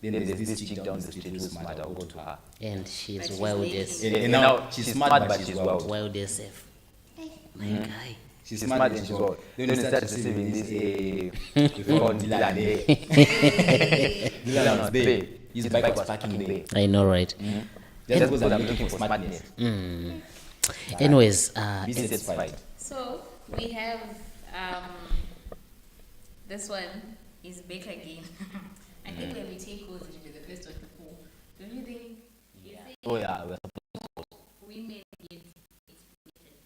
Then there's this chick down the street who's smart, I'll go to her. And she's But wild she's as lazy. And now she's smart, but she's wild. wild as F. My guy. She's smart and she's wild. Then you start receiving this, we found Dylan there. Dylan was there. His bike was parking there. I know, right? Just because I'm looking for smartness. Anyways, Be satisfied. So we have this one is back again. I think when we take calls, it will be the first one to call. Don't you think? Yeah. Oh yeah, Women get exploited.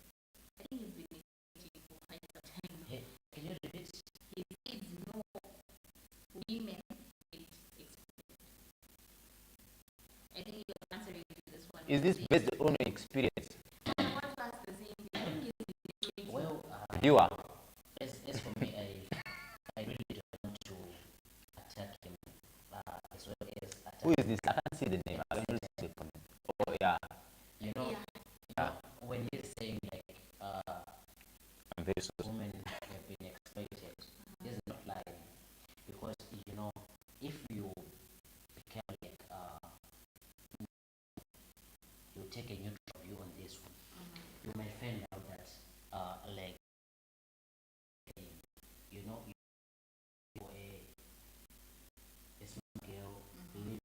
I think you've been exploited for quite some time. hey, can you repeat? He says no, women get exploited. I think you're answering to this one. is this based on your experience? What was the same thing? I think you've been exploited. Well, You are. as for me, I really don't want to attack him as well as attack. Who is this? I can't see the name. I don't see the comment. Oh yeah, You know, yeah. when he's saying like I'm very sorry. women have been exploited, he's not lying, because you know, if you become like you take a neutral view on this one, you might find out that like you know, you're a smart girl, believe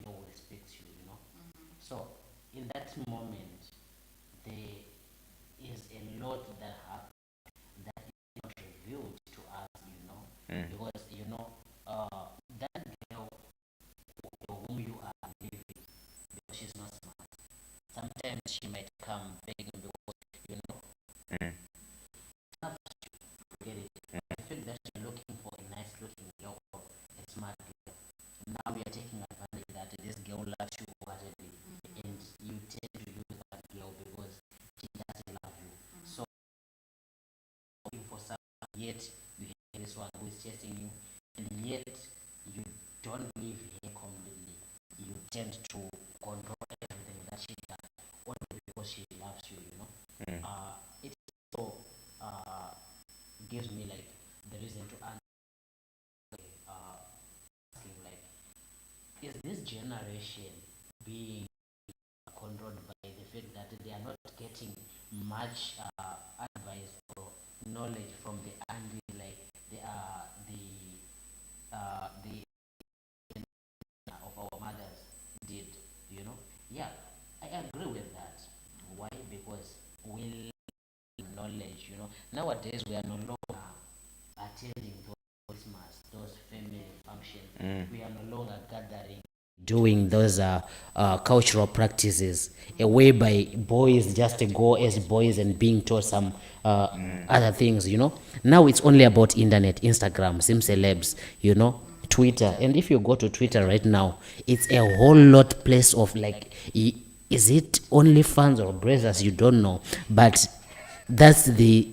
will respect you, you know. So in that moment, there is a lot that happened that is not revealed to us, you know, because you know that girl whom you are living, because she's not smart. Sometimes she might come begging because you know. Get it? I feel that you're looking for a nice looking girl or a smart girl. Now you're taking advantage that this girl loves you wholeheartedly, and you tend to use that girl because she doesn't love you. So looking for someone, yet you have this one who is chasing you, and yet you don't leave her completely. You tend to control everything that she does only because she loves you, you know. It so gives me like the reason to answer asking like, is this generation being controlled by the fact that they are not getting much advice or knowledge from the aunties, like they are the of our mothers did, you know? Yeah, I agree with that. Why? Because we lack knowledge, you know. Nowadays we are no longer attending those Christmas, those family functions. We are no longer gathering, doing those cultural practices, whereby boys just go as boys and being taught some other things, you know. Now it's only about internet, Instagram, sim celebs, you know, Twitter. And if you go to Twitter right now, it's a whole lot place of like, is it only fans or brothers? You don't know, but those are the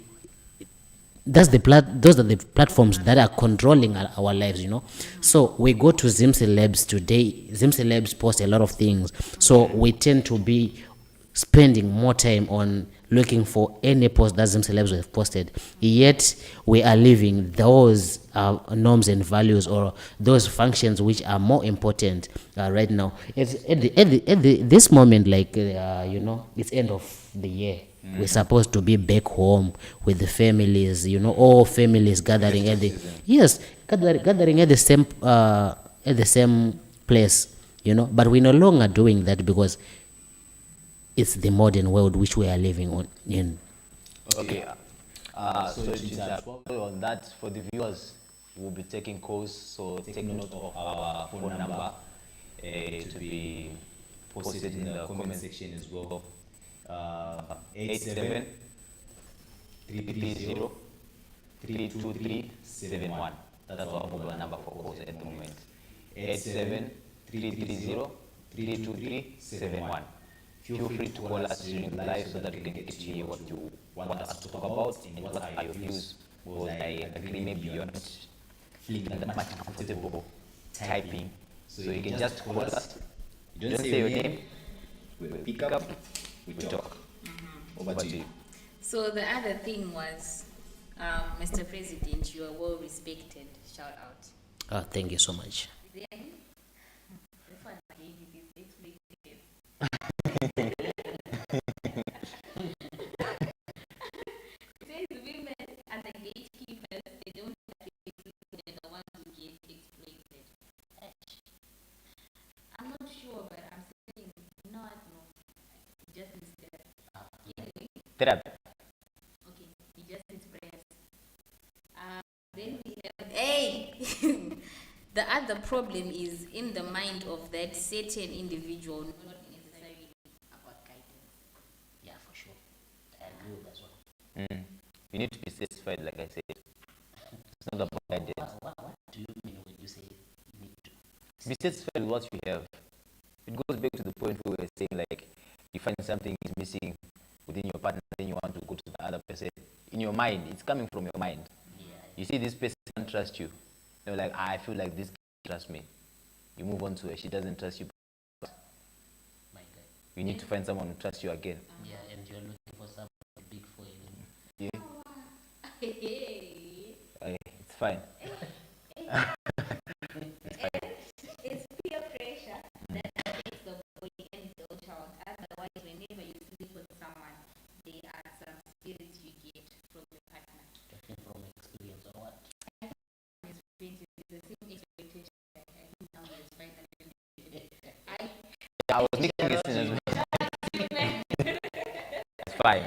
platforms that are controlling our lives, you know. So we go to Zim Celebs today. Zim Celebs post a lot of things, so we tend to be spending more time on looking for any post that Zim Celebs have posted, yet we are leaving those norms and values or those functions which are more important right now. It's this moment, like you know, it's end of the year. We're supposed to be back home with the families, you know, all families gathering at the gathering at the same place, you know. But we're no longer doing that because it's the modern world which we are living in. Okay. So on that, for the viewers, we'll be taking calls. So take note of our phone number to be posted in the comment section as well. 87 330 32371. That's our mobile number for calls at the moment. 87-330-32371. Feel free to call us during live so that we can get to hear what you want us to talk about and what are your views. Because I agree, maybe you're not feeling that much comfortable typing. So you can just call us. You don't say your name, we'll pick up, we talk. Over to you. So the other thing was, Mr. President, you are well respected. Shout out. Thank you so much. This one gave you this explain. Says women and the gatekeepers, they don't have to explain, they're the ones who get exploited. I'm not sure, but I'm saying, no, I don't know. Just instead. Anyway, Therapy. okay, he just needs prayers. Then we have, hey! The other problem is in the mind of that certain individual, not necessarily about guidance. Yeah, for sure. I agree with that one. You need to be satisfied, like I said. It's not about guidance. What do you mean when you say you need to? Be satisfied with what you have. It goes back to the point where we were saying, like, you find something is missing within your partner, then you want to go to the other person. In your mind, it's coming from your mind. Yeah. You see this person doesn't trust you. You're like, I feel like this trusts me. You move on to her, she doesn't trust you. My God. You need to find someone who trusts you again. Yeah, and you're looking for something big for you. Yeah, Hey! it's fine. It's peer pressure that affects the boy and girl child. Otherwise, whenever you sleep with someone, there are some spirits you get from your partner. Talking from experience or what? It's the same expectation that I think now is finally. I was making the sin as well. It's fine.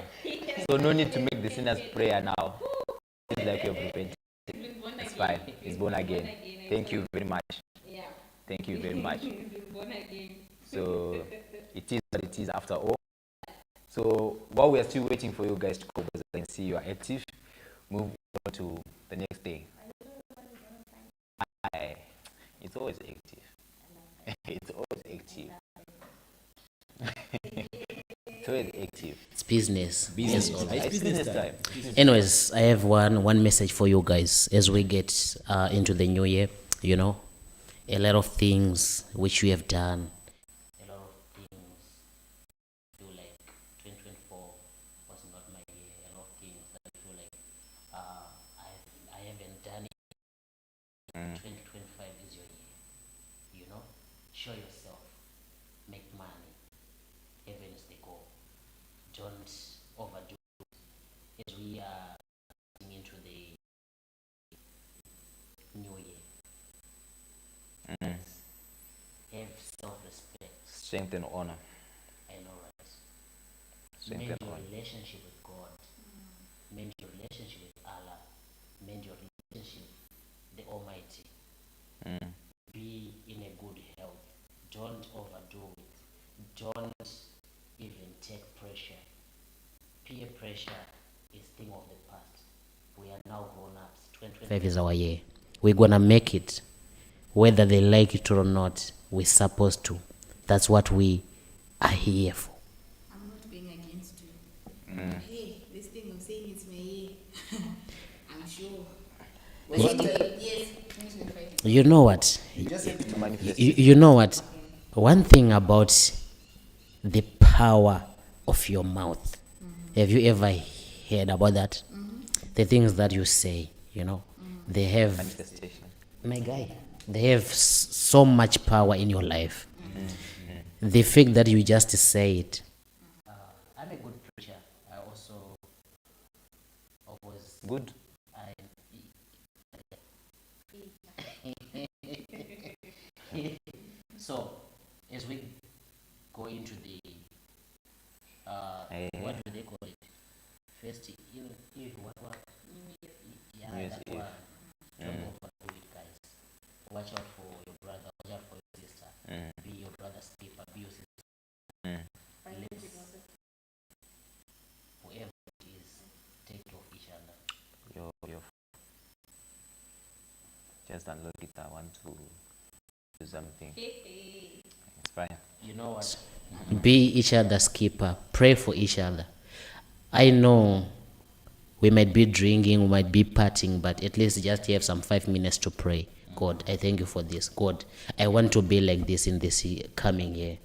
So no need to make the sinner's prayer now. It's like you're repenting. It's fine. It's born again. Thank you very much. Yeah. Thank you very much. It's born again. So it is what it is after all. So while we are still waiting for you guys to call, because I can see you are active, move on to the next thing. It's always active. It's always active. It's always active. It's business. Business. Yes, It's business time. Anyways, I have one message for you guys as we get into the new year. You know, a lot of things which we have done. A lot of things feel like 2024 was not my year. A lot of things that I feel like I haven't done it. 2025 is your year. You know, show yourself, make money. Heaven is the goal. Don't overdo it. As we are getting into the new year, have self-respect. Strength and honor. I know, right? Strength Mend and your honor. relationship with God. Mend your relationship with Allah. Mend your relationship with the Almighty. Be in a good health. Don't overdo it. Don't even take pressure. Peer pressure is thing of the past. We are now grown-ups. 5 is our year. We're gonna make it, whether they like it or not. We're supposed to. That's what we are here for. I'm not being against you. Hey, this thing of saying it's my year. I'm sure. But anyway, yes, 2025. You know what? You just have to manifest. You know what? One thing about the power of your mouth. Have you ever heard about that? The things that you say, you know, they have, Manifestation. my guy, they have so much power in your life. The fact that you just say it, I'm a good preacher. I also always Good. So, as we go into the what do they call it? First, what? Yeah, Yes, that Eve. one. Don't overdo it, guys. Watch out for your brother. Watch out for your sister. Be your brother's keeper. Be your sister. Whoever it is, take care of each other. Your just unlock it. I want to do something. It's fine. You know what? Be each other's keeper. Pray for each other. I know we might be drinking, we might be partying, but at least just have some 5 minutes to pray. God, I thank you for this. God, I want to be like this in this coming year.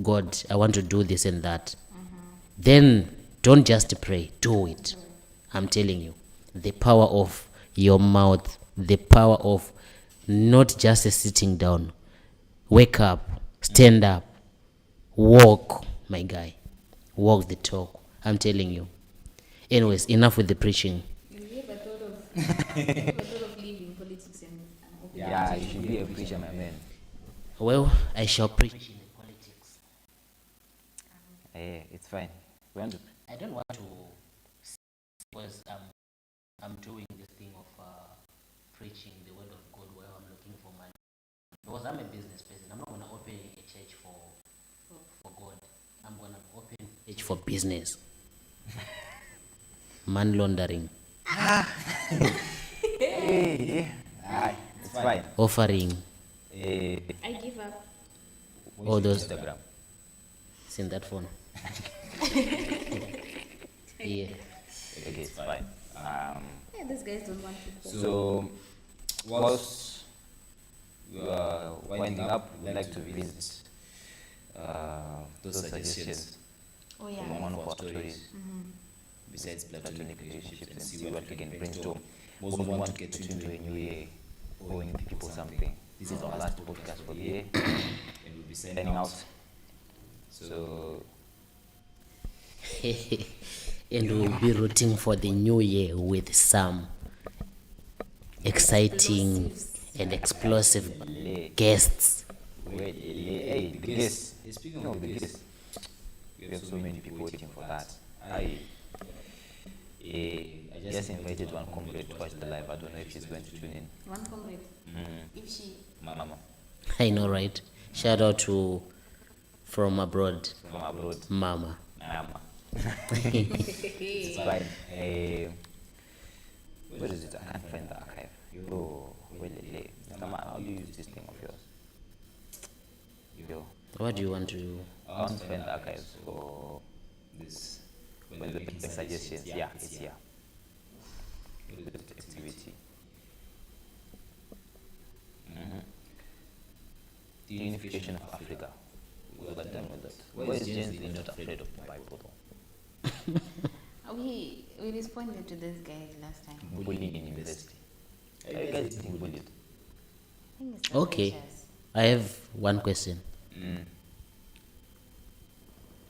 God, I want to do this and that. Then don't just pray, do it. I'm telling you, the power of your mouth, the power of not just sitting down. Wake up, stand up, walk, my guy. Walk the talk. I'm telling you. Anyways, enough with the preaching. You ever thought of, you ever thought of leaving politics and opening Yeah, you should be a preacher, my man. Well, I shall preach. Preaching the politics. Yeah, it's fine. We want to. I don't want to, because I'm doing this thing of preaching the word of God where I'm looking for money. Because I'm a business person. I'm not going to open a church for God. I'm going to open It's for business. Man laundering, It's fine. offering, Eh, I give up. all those. Instagram. It's in that phone. Yeah. Okay, it's fine. Yeah, these guys don't want to. So, whilst we are winding up, we'd like to visit those suggestions Oh from yeah. one of our stories, Besides platonic relationships, and see what we can brainstorm. Because we want to get into a new year, owing people something. This is our last podcast for the year, and we'll be signing out. So, And we'll be rooting for the new year with some exciting and explosive guests. wait, hey, the guests. Speaking No, of the this, guests. We have so many people waiting for that. I just invited one comrade to watch the live. I don't know if she's going to tune in. One comrade. If she. Mama I know, right? Shout out to from abroad, from abroad. Mama. Mama. It's fine. What is it? I can't find the archive. Yo, wait. How do you use this thing of yours? Yo, What do you want to do? I want to find the archives for this when the people suggestions. Yeah, it's here. What is it? Activity. The unification of Africa. We got done with that. Why is Gen Z not afraid of the Bible though? We responded to this guy last time. Bullying in university. Are you guys getting bullied? I think it's Okay. suspicious. I have one question.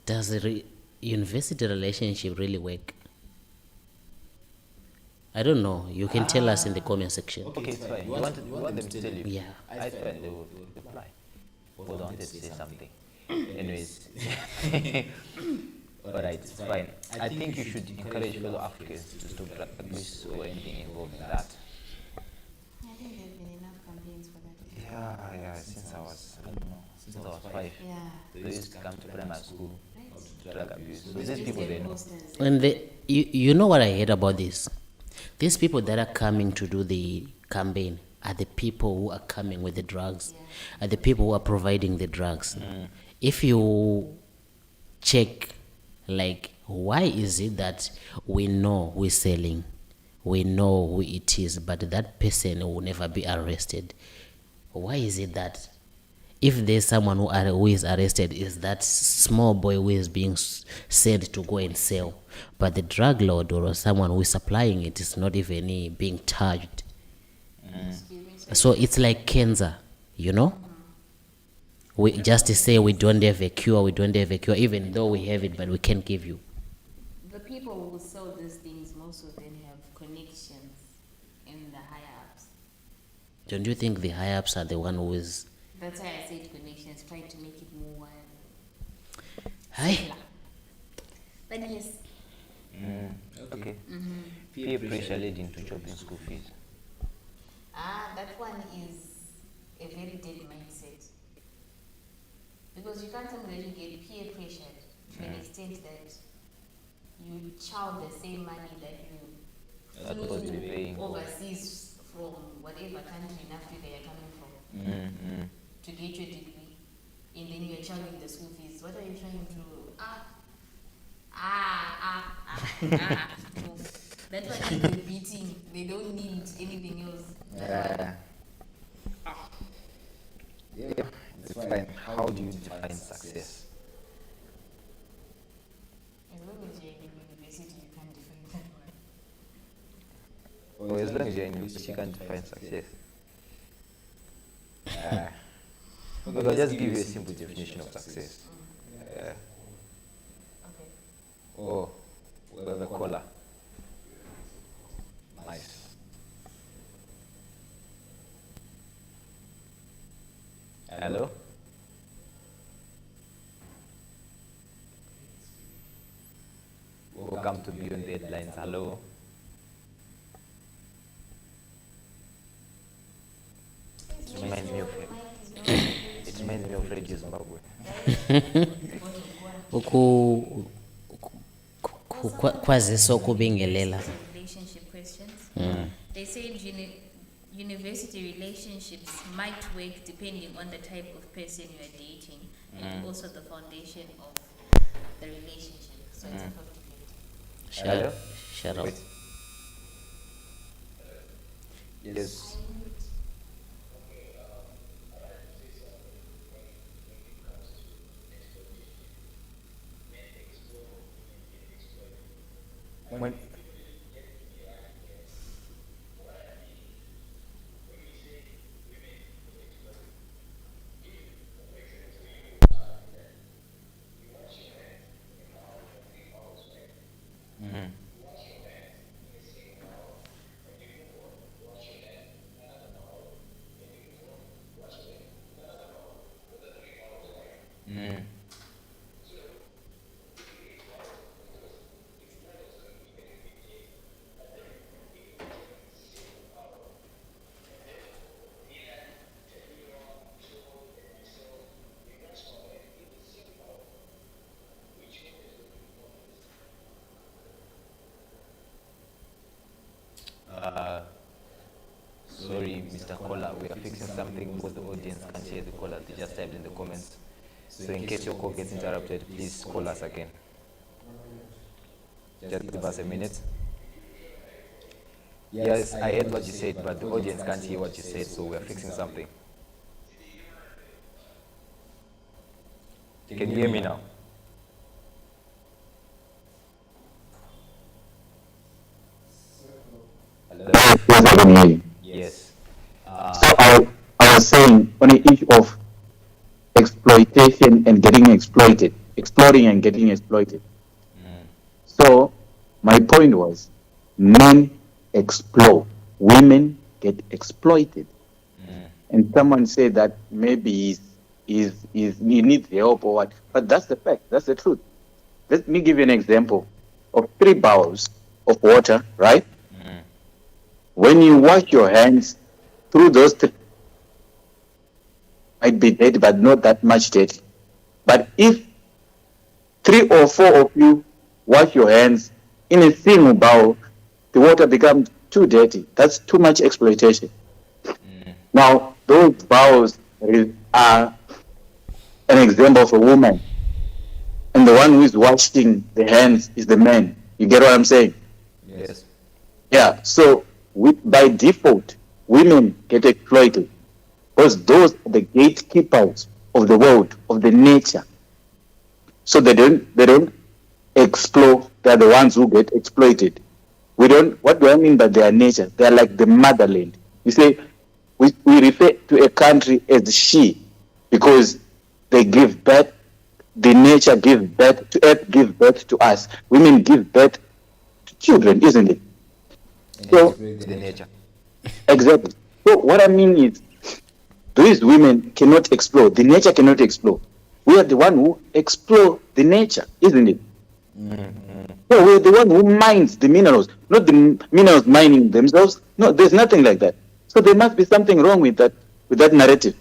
Does the university relationship really work? I don't know. You can tell us in the comment section. Okay, it's fine. You want them to tell you? Yeah. I fine, they will reply. Hold on, let's say something. Anyways. Alright, it's fine. I think you should encourage fellow Africans to stop drug abuse or anything involved in that. I think there've been enough campaigns for that. Yeah, since I was, I don't know, since I was 5. Yeah. They used to come to primary school to drug abuse. So these people, they know. Posters. And you know what I heard about this? These people that are coming to do the campaign are the people who are coming with the drugs, are the people who are providing the drugs. If you check, like, why is it that we know who is selling, we know who it is, but that person will never be arrested? Why is it that if there's someone who is arrested, is that small boy who is being sent to go and sell, but the drug lord or someone who is supplying it is not even being charged? So it's like cancer, you know? We just say we don't have a cure, even though we have it, but we can't give you. The people who sell these things, most of them have connections in the higher ups. Don't you think the high ups are the one who is? That's why I said connections, try to make it more wild. Hi. But yes, Okay. Peer pressure leading to chopping school fees. that one is a very dead mindset. Because you can't tell me that you get peer pressured to an extent that you chow the same money that you That was flew the paying. overseas from what whatever country in Africa you're coming from to get your degree, and then you're charging the school fees. What are you trying to? No. That one is the beating. They don't need anything else. Yeah, it's fine. How do you define success? As long as you're in university, you can't define that one. Or as long as you're in university, you can't define success. Look, I'll just give you a simple definition of success. Okay. Oh, we have a caller. Nice. Hello? Welcome to Beyond the Headlines. Hello? It reminds me of Radio Zimbabwe. Kwazisa ukubingelela. Relationship questions. They said university relationships might work depending on the type of person you are dating and also the foundation of the relationship. So it's a 50-50. Hello? Shut up. Wait. Yes. When sorry, Mr. Caller, we are fixing something for the audience can't hear the caller. They just typed in the comments. So in case your call gets interrupted, please call us again. Just give us a minute. Yes, I heard what you said, but the audience can't hear what you said, so we are fixing something. Can you hear me now? Hello? Yes, I can hear you. Yes. So I was saying on the issue of exploitation and getting exploited, exploring and getting exploited. So my point was, men explore, women get exploited. And someone said that maybe he needs help or what, but that's the fact, that's the truth. Let me give you an example of 3 bowls of water, right? When you wash your hands through those 3, might be dirty, but not that much dirty. But if 3 or 4 of you wash your hands in a single bowl, the water becomes too dirty. That's too much exploitation. Now, those bowls are an example of a woman, and the one who is washing the hands is the man. You get what I'm saying? Yes. Yeah, so by default, women get exploited because those are the gatekeepers of the world, of the nature. So they don't explore, they're the ones who get exploited. What do I mean by their nature? They're like the motherland. You say, we refer to a country as she because they give birth, the nature gives birth to earth, gives birth to us. Women give birth to children, isn't it? So, The nature. exactly. So what I mean is, these women cannot explore. The nature cannot explore. We are the one who explore the nature, isn't it? So we're the one who mines the minerals, not the minerals mining themselves. No, there's nothing like that. So there must be something wrong with that narrative.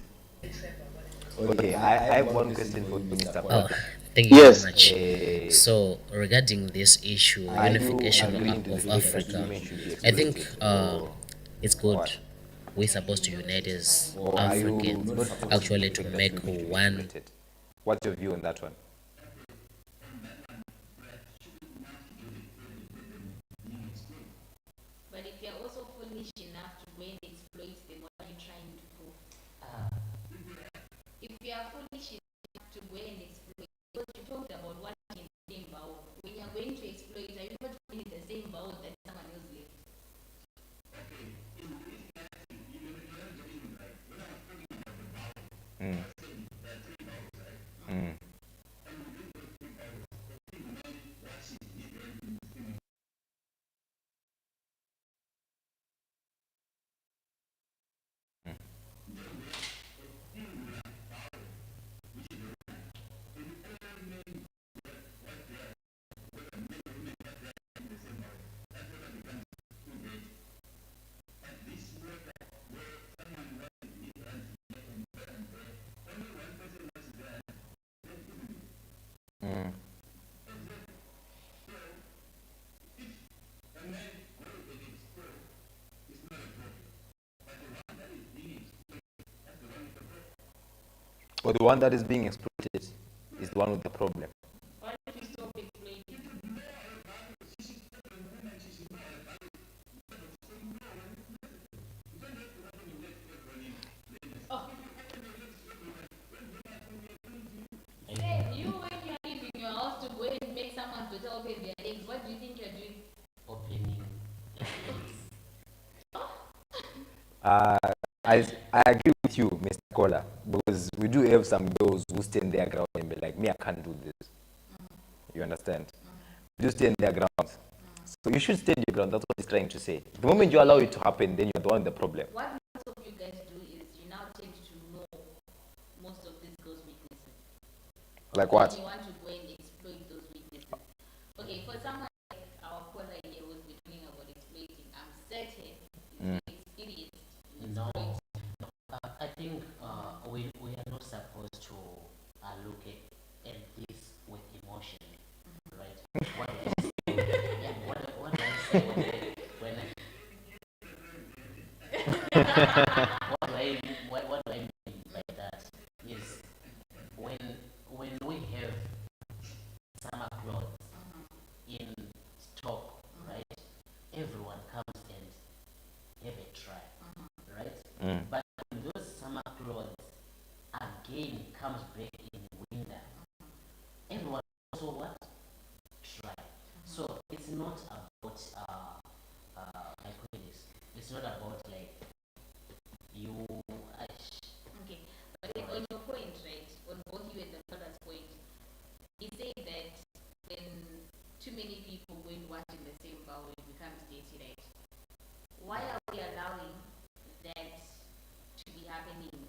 Okay, I have one question for Mr. Oh, Parker. thank you Yes. very much. So regarding this issue, Are you unification agreeing to of the fact that Africa, women should be I think exploited? it's good. What? we're supposed to unite as Or are you Africans, not supposed actually to to that make we need to be one. integrated? What's your view on that one? But if you're also foolish enough to go and exploit, then what are you trying to prove? If you are foolish enough to go and exploit, because you talked about what in the same bowl. When you're going to exploit, are you not going in the same bowl that someone else left? Mm. Mm. Mm. Or the one that is being exploited is the one with the problem. Why don't you stop exploiting? Oh. Say, you when you're leaving your house to go and make someone better open their legs, what do you think you're doing? Opening. I agree with you, Mr. Kola, because we do have some girls who stand their ground and be like, me, I can't do this. You understand? You stand their ground. So you should stand your ground. That's what he's trying to say. The moment you allow it to happen, then you're the one with the problem. What most of you guys do is you now tend to know most of these girls' weaknesses. Like what? And you want to go and exploit those weaknesses. Okay, for someone like our caller here who's been talking about exploiting, I'm certain Mm. experienced. No, I think we are not supposed to look at this with emotion, right? What I say, yeah, what I say when what do I mean by that is when we have summer clothes in stock, right? Everyone comes and have a try, right? Mm. But when those summer clothes again comes back in winter, everyone also what? Try. So it's not about I call this. It's not about like you. Okay, but then on your point, right, on both you and the father's point, he said that when too many people go and watch in the same bowl, it becomes dirty, right? Why are we allowing that to be happening in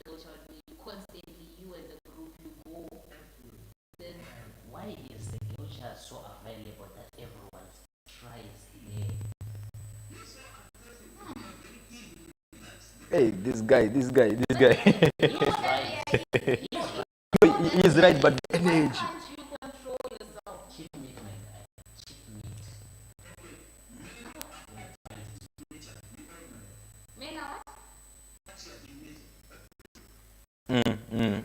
social media constantly? You as a group, you go. Then Why is the culture so available that everyone tries there? Hey, this guy. He's right, but the energy. can't you control yourself? Cheap meat, my guy. Cheap meat. Men are what? Mm. Mm.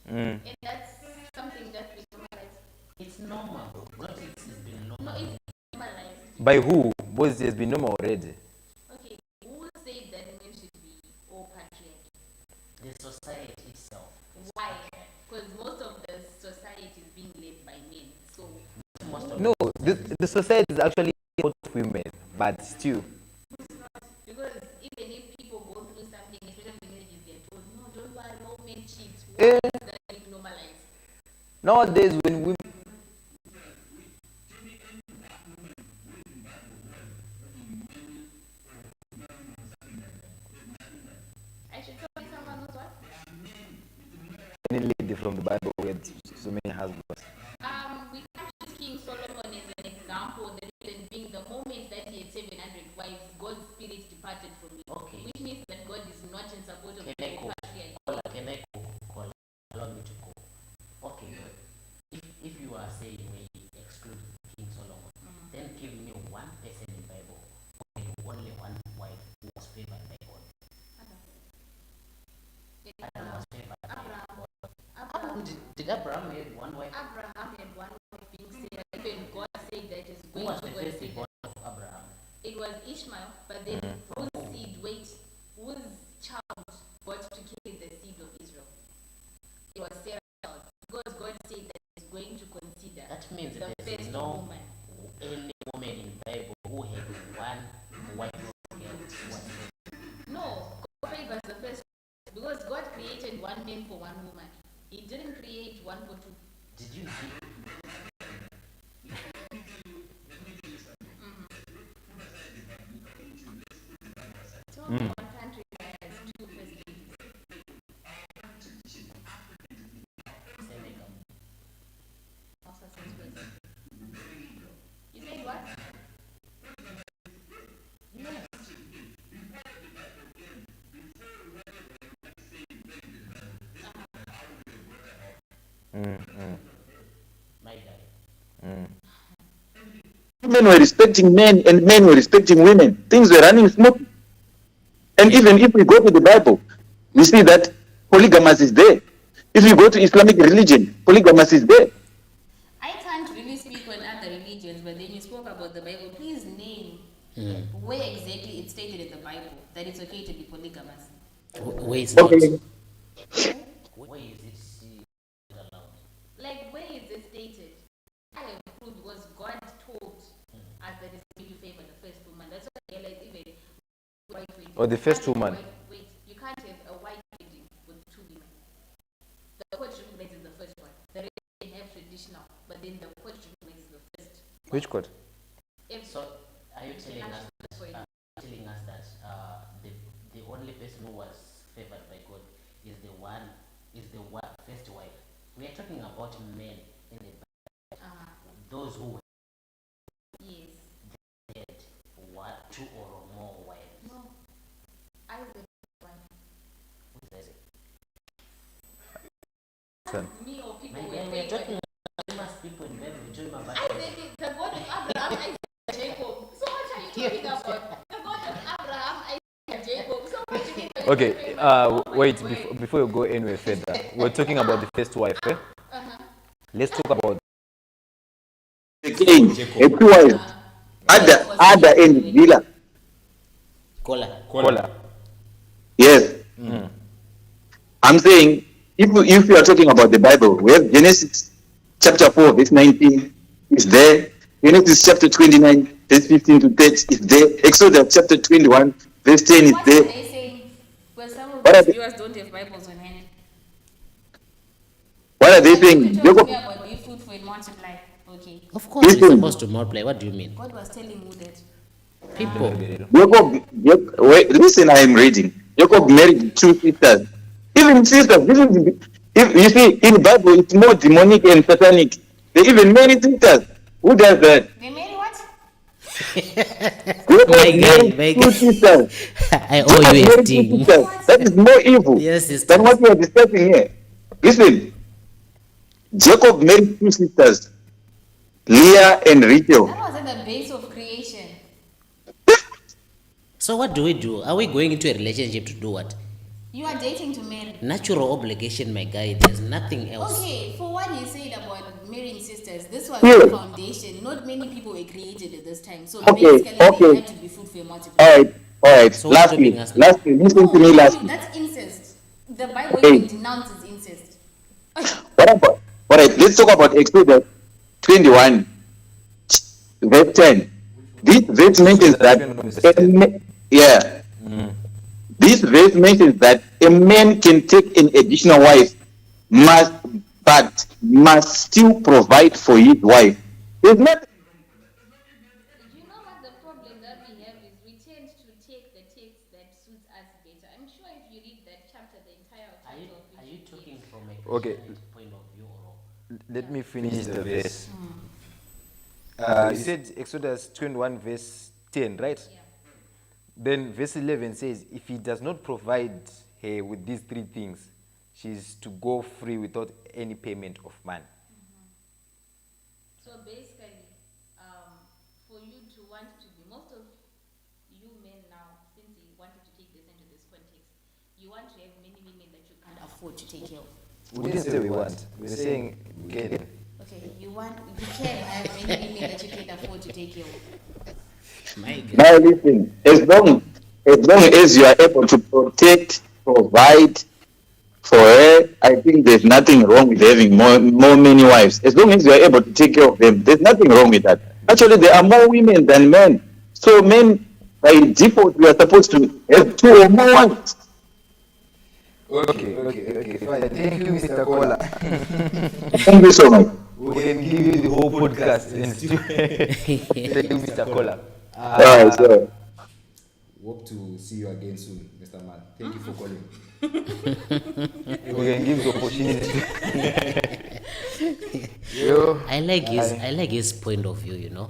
Mm. And that's something that we normalize. It's normal. Because it's been No, normal. it's normalized. By who? Because it has been normal already. Okay, who said that men should be all patriarchy? The society itself. Why? Because most of the society is being led by men. So Most of No, the society is actually not women, but still. because even if people go through something, especially in marriages, they're told, no, don't worry, all men cheat. Why Eh. is that being normalized? Nowadays, when women. I should tell you someone who's what? Any lady from the Bible who had so many husbands. We can't use King Solomon as an example. The reason being the moment that he had 700 wives, God's spirit departed from him. Okay. Which means that God is not in support of Can the I go? patriarchy. Can I call? Allow me to go. Okay, good. If you are saying we exclude King Solomon, Did Abraham have one wife? Abraham had one wife being Sarah. Even God said that is Who going was to the go and first say born that. of Abraham? It was Ishmael, but then whose seed, whose child got to carry the seed of Israel? It was Sarah's child. Because God said that he's going to consider That means the there's first no woman. any woman in the Bible who had one wife whatsoever. No, God favors the first because God created one man for one woman. He didn't create one for two. Did you see? Tell me one country that has two first ladies. Senegal. Also says first. You said what? My guy. Women were respecting men and men were respecting women. Things were running smooth. And even if we go to the Bible, we see that polygamous is there. If you go to Islamic religion, polygamous is there. I can't really speak on other religions, but then you spoke about the Bible. Please name where exactly it's stated in the Bible that it's okay to be polygamous. Where is not? Okay. Where is it allowed? Like, where is it stated? I have proved because God told us that it's going to favor the first woman. That's why I realized even white wedding. Or the you first can't have a woman. Wait, you can't have a white wedding with two women. The courtroom wedding is the first one. The rest they have traditional, but then the courtroom wedding is the first. Which court? If So are you telling us Sorry. that the only person who was favored by God is the one first wife? We are talking about men in the Bible, those who yes. had one, two or more wives. No. I was the one. Who is that? Son. Me or people My were guy, we are favored. talking about famous people in Bible. We're talking about Isaac, the God of Abraham, Isaac, and Jacob. So what are you talking about? The God of Abraham, Isaac, and Jacob. So what do you mean by Okay, favor? wait, before you go anywhere further, we're talking about the first wife, eh? Let's talk about Again, a two wives. Ada and Villa. Kola. Kola. Yes. I'm saying, if you are talking about the Bible, we have Genesis chapter 4, verse 19 is there. Genesis chapter 29, verse 15 to 30 is there. Exodus chapter 21, verse 10 is What are there. they saying? Well, some of What are these they- viewers don't have Bibles on hand. What are they Like, saying? you told Jacob, me about be fruitful and multiply. Okay. Of course, we're Listen. supposed to multiply. What do you mean? God was telling you that. People. Wait, listen, I am reading. Jacob married two sisters. Even sisters, if you see, in the Bible, it's more demonic and satanic. They even marry sisters. Who does that? They made what? Jacob My God, married my two God. sisters. I owe you a Married two sting. sisters. That is more evil Yes, sisters. than what we are discussing here. Listen, Jacob married two sisters, Leah and Rachel. That was at the base of creation. So what do we do? Are we going into a relationship to do what? You are dating to marry. Natural obligation, my guy. There's nothing else. Okay, for what you said about marrying sisters, this was Yeah. the foundation. Not many people were created at this time. So Okay, basically, they okay. had to be fruitful and multiply. All right. So what's stopping Lastly, us now? listen to me lastly. That's incest. The Bible Okay. even denounces incest. What about? All right, let's talk about Exodus 21, verse 10. This verse mentions that this verse mentions that a man can take an additional wife, but must still provide for his wife. There's not. You know what the problem that we have is we tend to take the text that suits us better. I'm sure if you read that chapter, the entire Are chapter you, of are you it, talking from a Okay. Christianite point of view or Let me finish the verse. You said Exodus 21, verse 10, right? yeah. Then verse 11 says, if he does not provide her with these three things, she's to go free without any payment of man. So basically, for you to want to be, most of you men now, since you wanted to take this into this context, you want to have many women that you can't afford to take care of. We didn't say we want. We're saying we can. Okay, you can have any women that you can afford to take care of. My God. Now listen, as long as you are able to protect, provide for her, I think there's nothing wrong with having more many wives. As long as you are able to take care of them, there's nothing wrong with that. Actually, there are more women than men. So men, by default, we are supposed to have 2 or more wives. Okay. Fine. Thank you, Mr. Kola. Thank you so much. We can give you the whole podcast. Thank you, Mr. Kola. Alright, so Hope to see you again soon, Mr. Man. Thank you for calling. We can give the opportunity. Yo. I like his point of view, you know.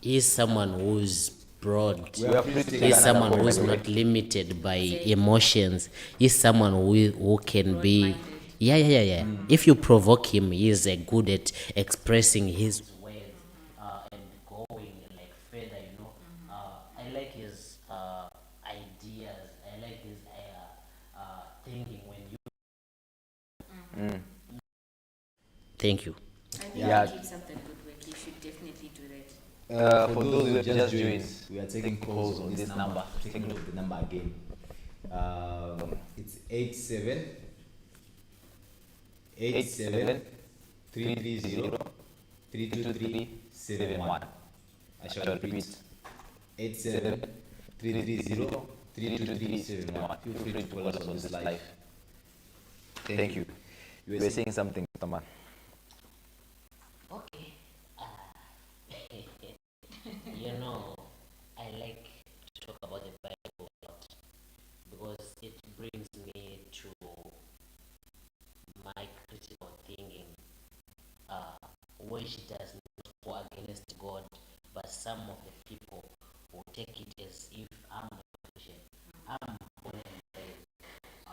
He's someone who's broad. We are free to take He's another someone call, who's by the way. not limited by emotions. He's someone who can be. Yeah. If you provoke him, he's good at expressing his Ways and going like further, you know. I like his ideas. I like his thinking when you. Thank you. I think Yeah. he keeps up the good work. You should definitely do that. For those who have just joined, we are taking calls on this number. Take note of the number again. It's 87 330 32371. I shall repeat. 87 330 32371. Feel free to call us on this live. thank you. You were saying something, Mr. Man. Okay. You know, I like to talk about the Bible a lot because it brings me to my critical thinking, which does not go against God, but some of the people will take it as if I'm a Christian. I'm born and raised a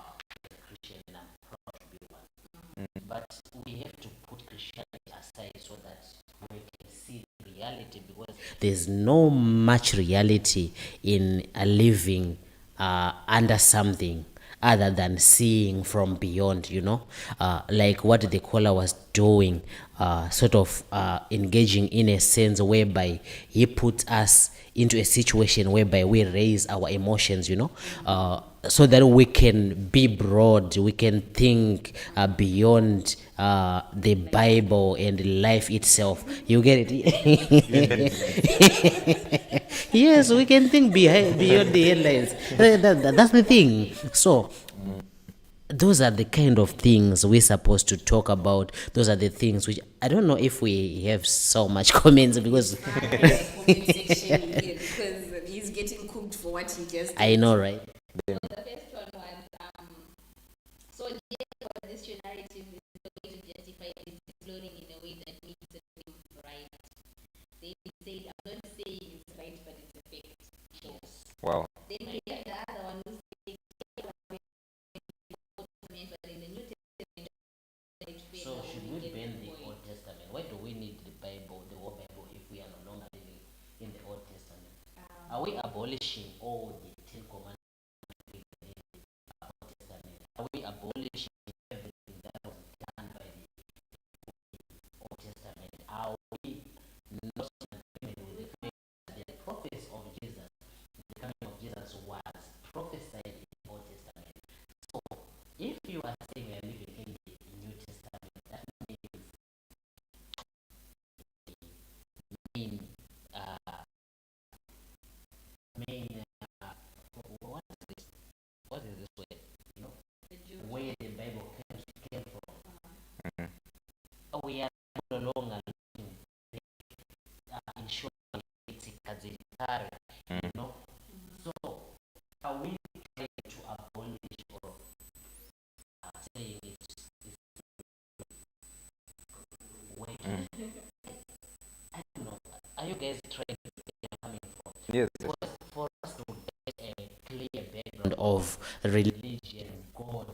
Christian and I'm proud to be one. But we have to put Christianity aside so that we can see the reality because There's no much reality in living under something other than seeing from beyond, you know, like what the caller was doing, sort of engaging in a sense whereby he put us into a situation whereby we raise our emotions, you know, so that we can be broad, we can think beyond the Bible and life itself. You get it? Yes, we can think beyond the headlines. That's the thing. So, those are the kind of things we're supposed to talk about. Those are the things which I don't know if we have so much comments because Comment section here because he's getting cooked for what he just did. I know, right? The first one was, so Jesus was this narrative is the way to justify it is exploring in a way that makes it seem right. They said, I'm not saying it's right, but it's a fact. Yes. Wow. Then we have the other one who says, but in the New Testament, it fails. so should we get ban the the point. Old Testament? Why do we need the Bible, the whole Bible, if we are no longer living in the Old Testament? Are we abolishing all the Ten Commandments in the Old Testament? Are we abolishing everything that was done by the Old Testament? Are we not in agreement with the fact that the prophets of Jesus, the coming of Jesus was prophesied in the Old Testament? So, if you are saying we are living in the New Testament, that means main, what is this? What is this way? You know, where the Bible came from. We are no longer living in short you know. So, are we trying to abolish or saying it's wait? I don't know. Are you guys trying to get where I'm coming from? Yes. Because for us to get a clear background Of religion. religion, God,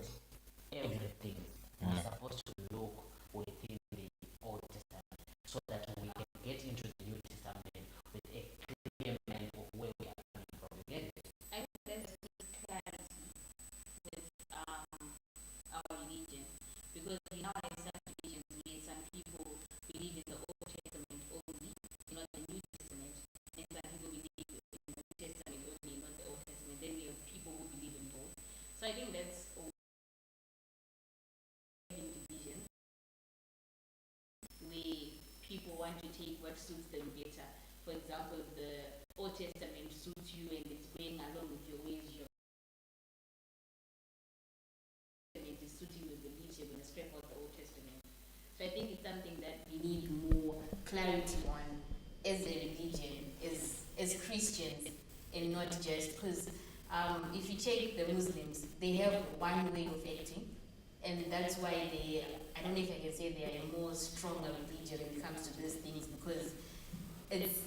everything is supposed to look within the Old Testament so that we can get into the New Testament with a clear mind of where we are coming from. You get it? I think that's just clarity with our religion. want to take what suits them better. For example, the Old Testament suits you and it's going along with your ways. Your Testament is suiting the beliefs. You're going to scrap out the Old Testament. So I think it's something that we need more clarity on as a religion, as Christians, and not just because if you check the Muslims, they have one way of acting, and that's why they, I don't know if I can say they are a more stronger religion when it comes to these things, because it's,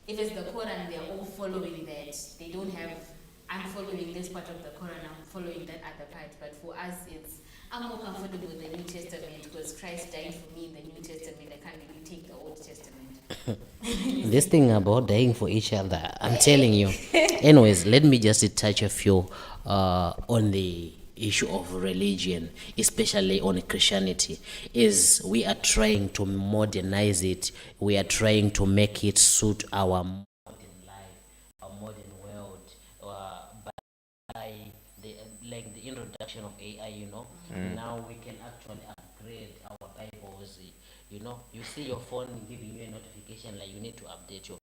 if it's the Quran, they're all following that. They don't have, I'm following this part of the Quran, I'm following that other part. But for us, it's, I'm more comfortable with the New Testament because Christ died for me in the New Testament. I can't really take the Old Testament. This thing about dying for each other, I'm telling you. Anyways, let me just touch a few on the issue of religion, especially on Christianity. Is we are trying to modernize it. We are trying to make it suit our modern life, our modern world, by the like the introduction of AI. You know, now we can actually upgrade our Bibles. You know, you see your phone giving you a notification like you need to update your.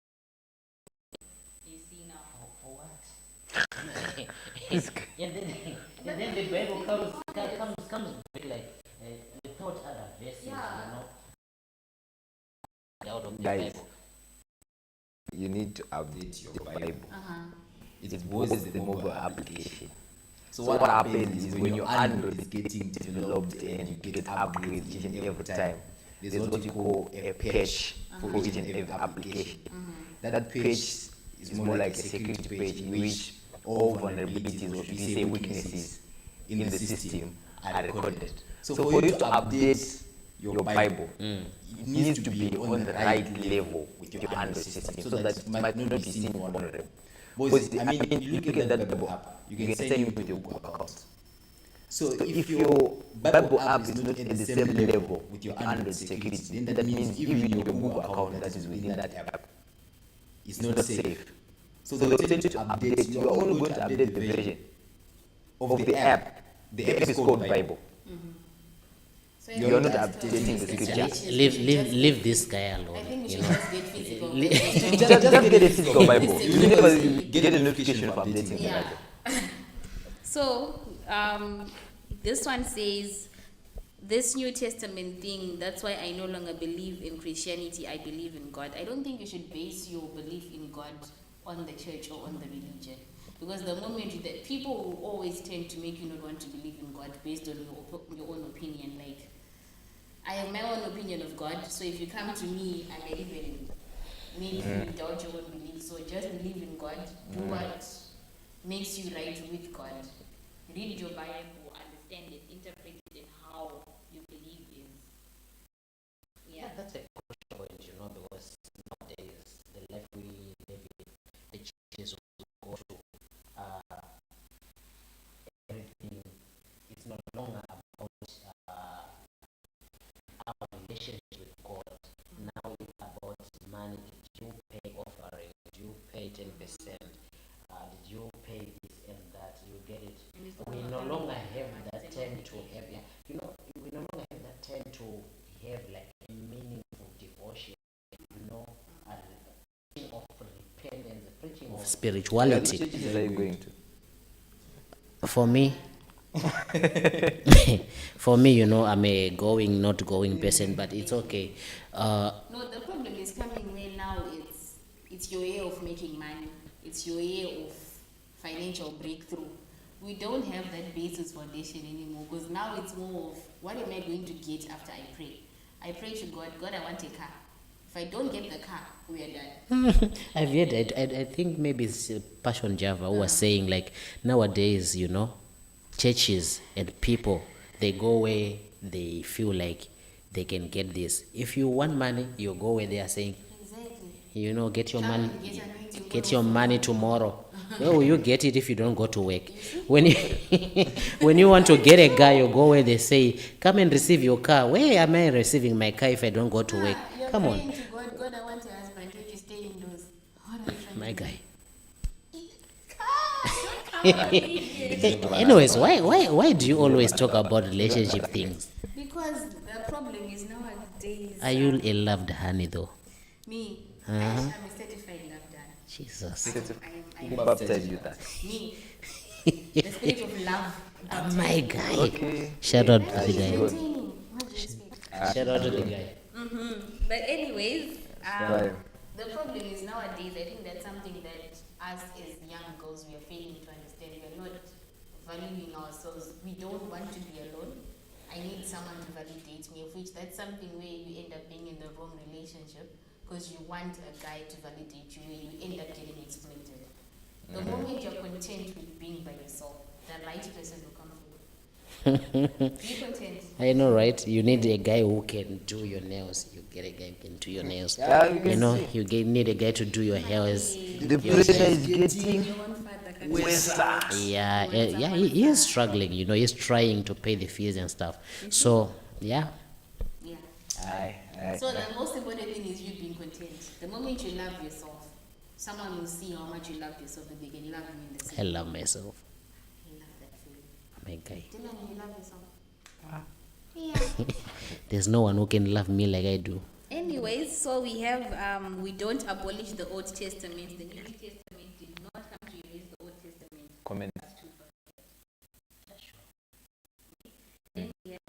You see now. For what? and then the Bible comes back like without other verses, you know. Out of the Guys, Bible. you need to update your Bible. It was the mobile application. So what happens is when your Android is getting developed and you get upgrades each and every time, there's what you call a patch for each and every application. That patch is more like a security patch in which all vulnerabilities or we say weaknesses in the system are recorded. So for you to update your Bible, it needs to be on the right level with your Android system so that it might not be seen vulnerable. Because I mean, you look at that Bible app, you can sign in with your Google account. So if your Bible app is not at the same level with your Android security, then that means even your Google account that is within that app is not safe. So the way to update, you are only going to update the version of the app. The app is called Bible. So You're not updating the scripture. Leave this guy alone. I think we You should know. just get physical. Just get a physical Bible. You never get a notification for updating the Yeah. Bible. So, this one says, this New Testament thing, that's why I no longer believe in Christianity, I believe in God. I don't think you should base your belief in God on the church or on the religion. Because the moment that people will always tend to make you not want to believe in God based on your own opinion. Like, I have my own opinion of God, so if you come to me, I may even make you doubt your own belief. So just believe in God, do what makes you right with God. Read your Bible, understand it, interpret it, and how you believe is. Yeah. That's a crucial point, you know, because nowadays the life we live in, the churches go through, everything. It's no longer about our relationship with God. Now it's about money. Did you pay offering? Did you pay 10%? Did you pay this and that? You get it. We no longer have that time to have, you know, we no longer have that time to have like a meaningful devotion, you know, and preaching of repentance, preaching of spirituality. Which churches are you going to? For me, for me, you know, I'm a going, not going person, but it's okay. No, the problem is coming where now it's your way of making money. It's your way of financial breakthrough. We don't have that basis foundation anymore because now it's more of what am I going to get after I pray? I pray to God, God, I want a car. If I don't get the car, we are done. I've heard, I think maybe it's Passion Java who was saying like nowadays, you know, churches and people, they go where they feel like they can get this. If you want money, you go where they are saying, Exactly. you know, get your Come money, and get anointing get oil. your money tomorrow. Where will you get it if you don't go to work? When you when you want to get a guy, you go where they say, come and receive your car. Where am I receiving my car if I don't go to work? You're Come praying on, to God, God, I want a husband. When you stay indoors. What are you trying my to guy. do? Anyways, why do you always talk about relationship things? Because the problem is nowadays. Are you a loved honey though? Me, Uh-huh. I'm a certified love done. Jesus. Who baptized you that? Me, the spirit of love. Oh my guy. Okay. Shout out to That the is guy. maintaining. Much respect. Shout out to the guy. But anyways, Right. the problem is nowadays, I think that's something that us as young girls, we are failing to understand. We are not valuing ourselves. We don't want to be alone. I need someone to validate me, of which that's something where you end up being in the wrong relationship because you want a guy to validate you, where you end up getting exploited. The moment you're content with being by yourself, the right person will come for you. Be content. I know, right? You need a guy who can do your nails. You get a guy who can do your nails. Yeah, you You can know, see. you need a guy to do your hairs. The pressure is getting Your own father can worse. Yeah, yeah, he is struggling. You know, he's trying to pay the fees and stuff. So, yeah, Yeah. Aye. So the most important thing is you being content. The moment you love yourself, someone will see how much you love yourself and they can love you in the I same. love myself. I love that feeling. My guy. Dylan, you love yourself. Yeah. There's no one who can love me like I do. Anyways, so we have we don't abolish the Old Testament. The New Testament did not come to erase the Old Testament. Comment. Then we have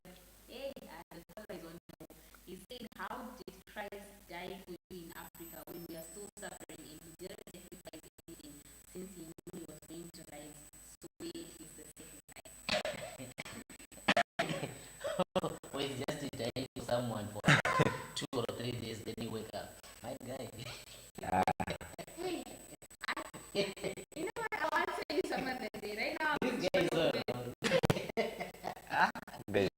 the scholar is on top. He said, how did Christ die for you in Africa when we are still suffering and he didn't sacrifice anything since he knew he was going to rise? So where is the sacrifice? Or it's just to die to someone for 2 or 3 days, then you wake up. My guy. You know what? I want to tell you something that day. Right now, This guy is so Guys,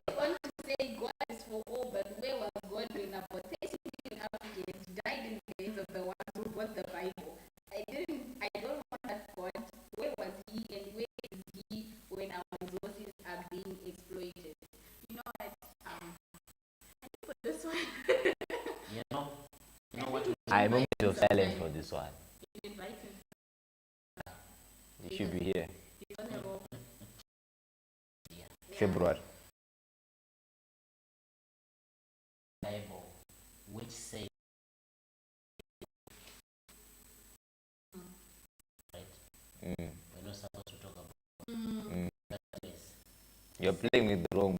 I want to say God is for all, but where was God when about 30 million Africans died in the hands of the ones who bought the Bible? I don't want that God. Where was he and where is he when our resources are being exploited? You know what? I think for this one, You know what? I'm moment of silence for this one. you invite him. You should be here. He's on a roll. February. Bible, which says, right? Mm. We're not supposed to talk about that place. You're playing with the wrong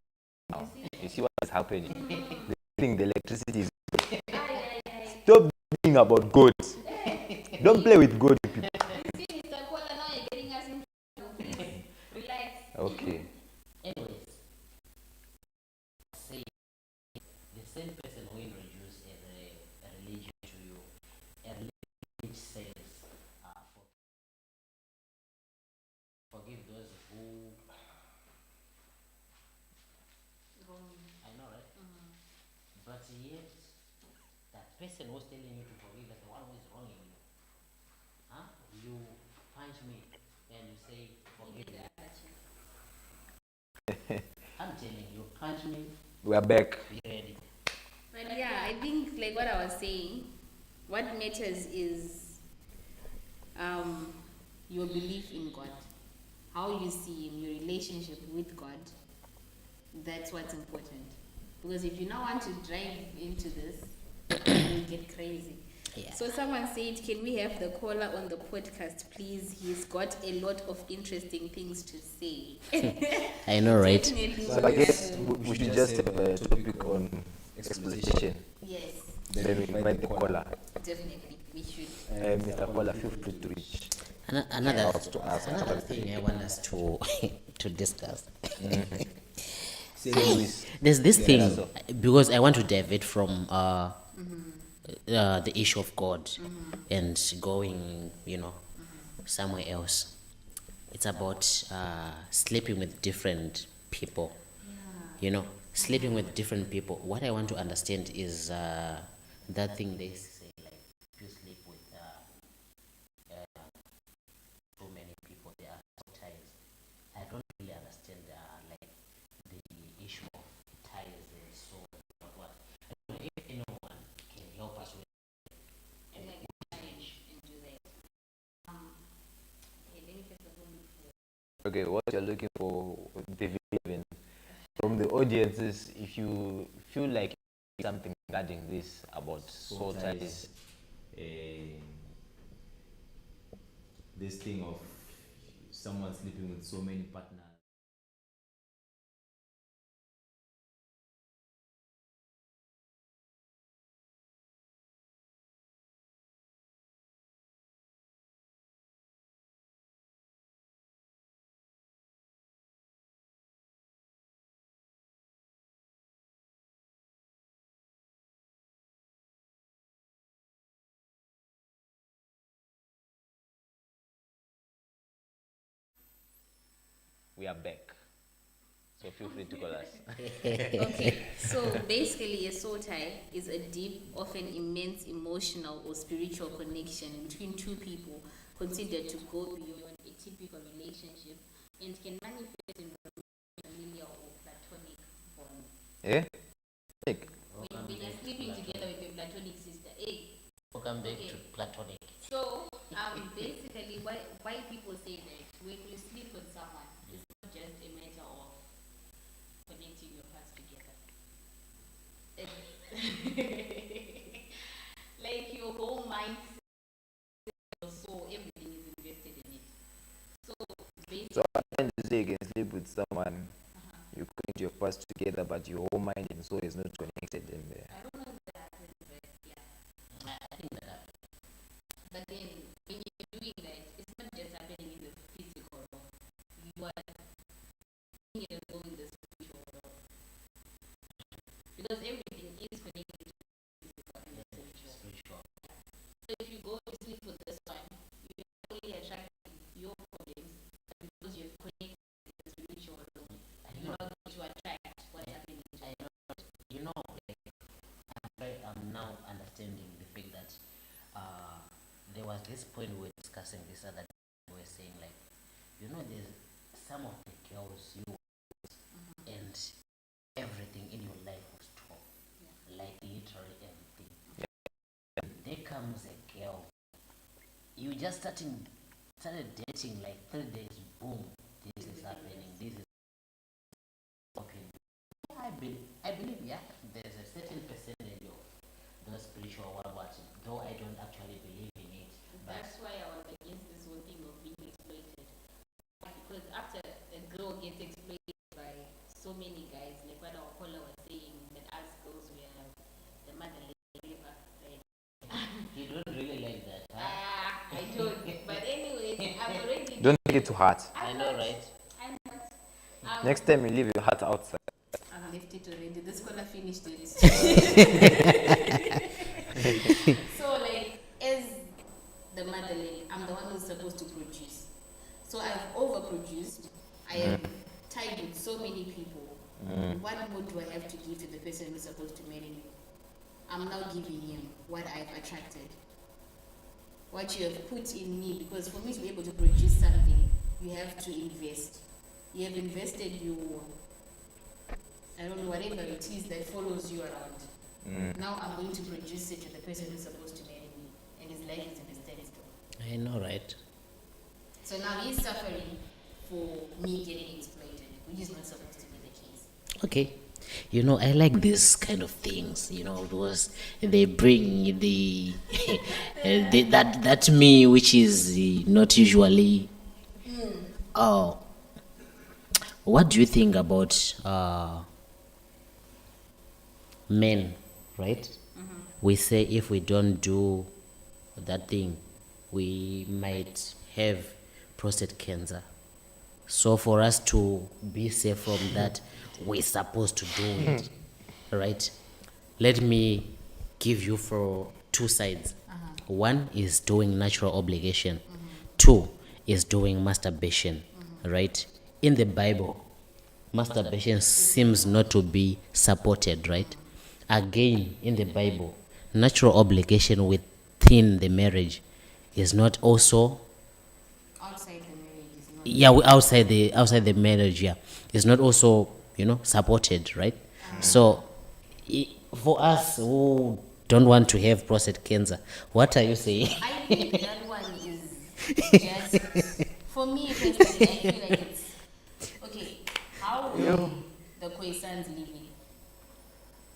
now. You see what is happening? The thing, the electricity is. Stop thinking about God. Don't play with God, people. See, Mr. Kola, now you're getting us in trouble. Please, relax. Okay. Anyways, say the same person who introduced a religion to you, a religion which says, forgive those who. I know, right? But yet, that person who's telling you to forgive is the one who is wronging you. Huh? You punch me and you say, forgive me. I'm telling you, punch me, We are back. be ready. But yeah, I think like what I was saying, what matters is your belief in God, how you see Him, your relationship with God. That's what's important. Because if you now want to drive into this, you'll get crazy. Yeah. So someone said, can we have the caller on the podcast, please? He's got a lot of interesting things to say. I know, right? Definitely So I guess we should just have a topic on exploitation. Yes, Then we invite the caller. definitely. We should. Mr. Caller, feel free to reach. Another to ask. another thing I want us to to discuss. Please. There's this thing because I want to divert from the issue of God and going, somewhere else. It's about sleeping with different people. Sleeping with different people. What I want to understand is that thing they say, like, if you sleep with too many people, they are so ties. I don't really understand like the issue of ties and so what. I don't know if anyone can help us with Okay, what you're looking for, David, from the audiences, if you feel like something regarding this about soul ties. This thing of someone sleeping with so many partners. We are back. So feel free to call us. Okay, so basically, a soul tie is a deep, often immense emotional or spiritual connection between two people considered to go beyond a typical relationship and can manifest in familial or platonic bond. Eh? Like, When you're sleeping together with your platonic sister, Welcome back Okay. to platonic. So, basically, why people say that when you sleep with someone, it's not just a matter of connecting your parts together. It's like your whole mind, your soul, everything is invested in it. So, basically, so at the end of the day, you can sleep with someone, you connect your parts together, but your whole mind and soul is not connected in there. I don't know if that happens, but yeah. I think that happens. But then, when you're doing that, it's not just happening in the physical realm. You are doing it as well in the spiritual realm. Because everything is connected to the physical and the spiritual. So if you go to sleep with this one, you are only attracting your problems, but because you're connected to the spiritual realm, you're not going to attract what's happening to you. You know, like, I'm now understanding the fact that there was this point we were discussing this other day. We were saying, like, you know, there's some of the girls you and everything in your life was top, like literally everything. There comes a girl, you just started dating like 3 days, boom, this is happening, this is happening. I believe, yeah, there's a certain percentage of the spiritual what, though I don't actually believe in it. But That's why I was against this whole thing of being exploited. Because after a girl gets exploited by so many guys, like what our caller was saying, that us girls we are the motherless river. Like, you don't really like that, huh? I don't. But anyways, I've already. Don't take it to heart. I know, right? I'm not. Next time you leave your heart outside. I've left it already. This caller finished it. So, like, as the motherland, I'm the one who's supposed to produce. So I've overproduced. I have tied with so many people. What more do I have to give to the person who's supposed to marry me? I'm now giving him what I've attracted. What you have put in me, because for me to be able to produce something, you have to invest. You have invested your, I don't know, whatever it is that follows you around. Now I'm going to produce it to the person who's supposed to marry me, and his life is in a standstill. I know, right? So now he's suffering for me getting exploited, which is not supposed to be the case. Okay. You know, I like this kind of things, you know, because they bring the, that me, which is not usually. Oh, what do you think about men, right? We say if we don't do that thing, we might have prostate cancer. So for us to be safe from that, we're supposed to do it, right? Let me give you for two sides. One is doing natural obligation. Two is doing masturbation, right? In the Bible, masturbation seems not to be supported, right? Again, in the Bible, natural obligation within the marriage is not also Outside the marriage is not. outside the marriage, yeah, is not also, you know, supported, right? So for us who don't want to have prostate cancer, what are you saying? I think that one is just, for me personally, I feel like it's, okay, how will the Khoisans living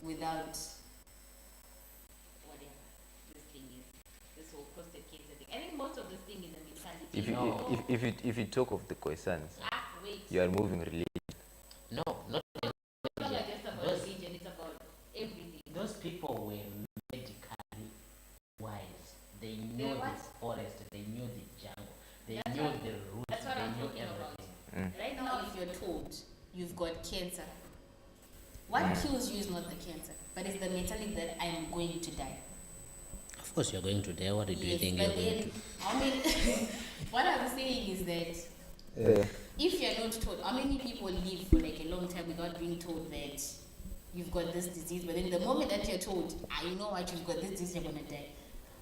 without If you talk of the Khoisans, Wait. you are moving religion. No, not It's not just about religion, it's about everything. those people were medically wise. They knew They the what? forest, they knew the jungle, they That's knew what- the roots, That's what they I'm knew talking about. everything. Right now, if you're told you've got cancer, what kills you is not the cancer, but it's the mentality that I am going to die. Of course, you're going to die. What do you think you're but going then, I mean, what I'm saying is that if you're not told, how many people live for like a long time without being told that you've got this disease, but then the moment that you're told, you know what, you've got this disease, you're gonna die,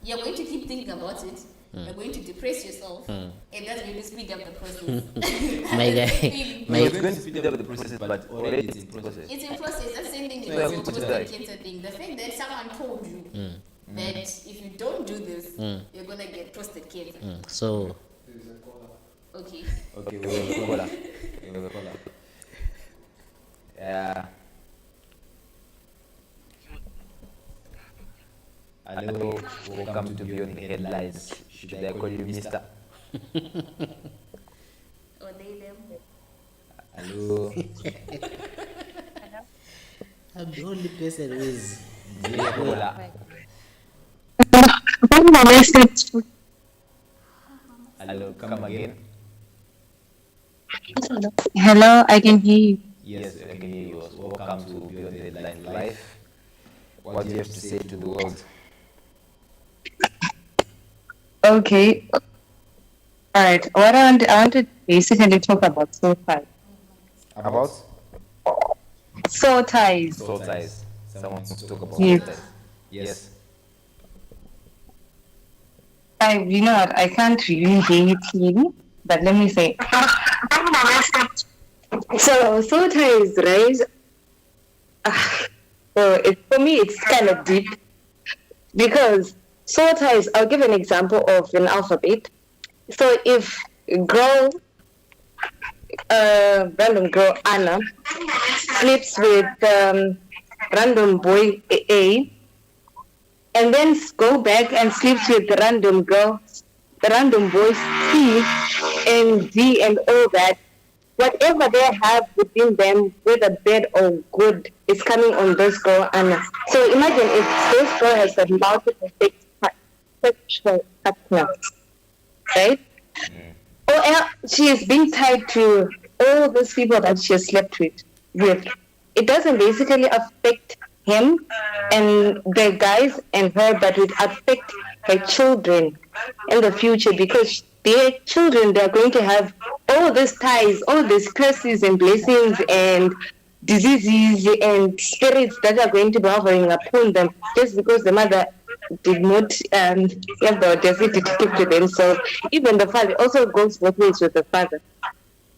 you're going to keep thinking about it, you're going to depress yourself, and that's going to speed up the process. My guy, No, it's going to speed up the process, but already it's in process. It's in process. That's the same thing with So the you're going to die. prostate cancer thing. The fact that someone told you that if you don't do this, you're gonna get prostate cancer. So, Okay. Okay, we have a caller. We have a caller. Yeah. Hello, welcome to Beyond the Headlines. Should I call you Mister? Or they them. Hello. I'm the only person who is. Yeah, caller. Hello, come again. Hello, I can hear you. Yes, I can hear you. Welcome to Beyond the Headlines Live. What do you have to say to the world? Okay. All right. What I want to basically talk about soul ties. About Soul ties. soul ties. Someone wants to talk about Yes. soul ties. Yes. You know what? I can't really hear you clearly, but let me say. So soul ties, right? So for me, it's kind of deep because soul ties. I'll give an example of an alphabet. So if girl, random girl Anna sleeps with random boy A, and then go back and sleeps with the random girl, the random boys C and D and all that. Whatever they have within them, whether bad or good, is coming on this girl Anna. So imagine if this girl has a multiple sexual partners, right? Or she is being tied to all those people that she has slept with. It doesn't basically affect him and the guys and her, but it affect her children in the future because their children, they're going to have all these ties, all these curses and blessings and diseases and spirits that are going to be hovering upon them just because the mother did not have the audacity to keep to them. So even the father also goes both ways with the father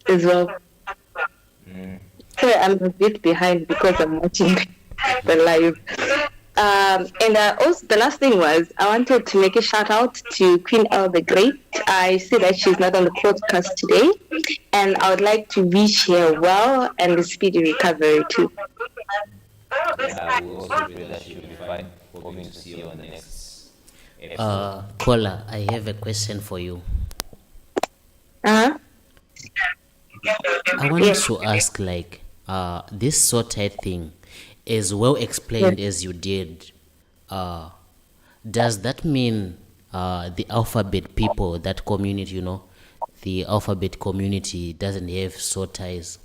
as well. So I'm a bit behind because I'm watching the live. And also the last thing was I wanted to make a shout out to Queen Elle the Great. I see that she's not on the podcast today, and I would like to wish her well and a speedy recovery too. Yeah, we also pray that she will be fine. Hoping to see you on the next episode. Kola, I have a question for you. Uh-huh. I wanted to ask, like, this soul tie thing, as well explained as you did, does that mean the alphabet people, that community, the alphabet community doesn't have soul ties?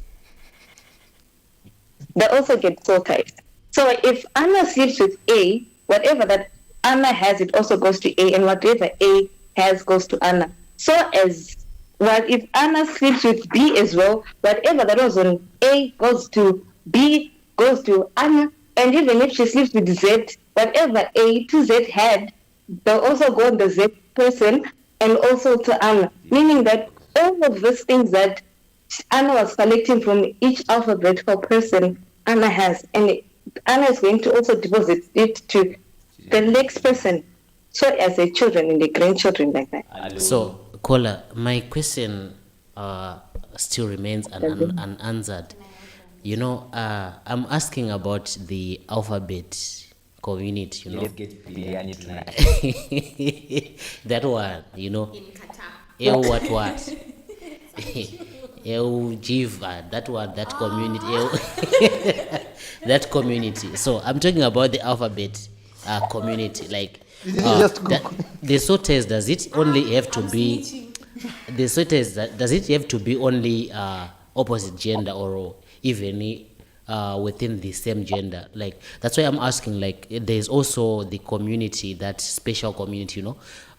They also get soul ties. So if Anna sleeps with A, whatever that Anna has, it also goes to A, and whatever A has goes to Anna. So as well, if Anna sleeps with B as well, whatever that was on A goes to B, goes to Anna, and even if she sleeps with Z, whatever A to Z had, they'll also go on the Z person and also to Anna. Meaning that all of these things that Anna was collecting from each alphabet for person, Anna has, and Anna is going to also deposit it to the next person. So as the children and the grandchildren like that. Hello. So, Kola, my question still remains unanswered. I'm asking about the alphabet community, Let's get biryani tonight. that one, In Qatar. what? Jiva, that one, that community. That community. So I'm talking about the alphabet community. Like, the sorters, does it only have to be. The sorters, does it have to be only opposite gender or even within the same gender? Like, that's why I'm asking. Like, there's also the community, that special community,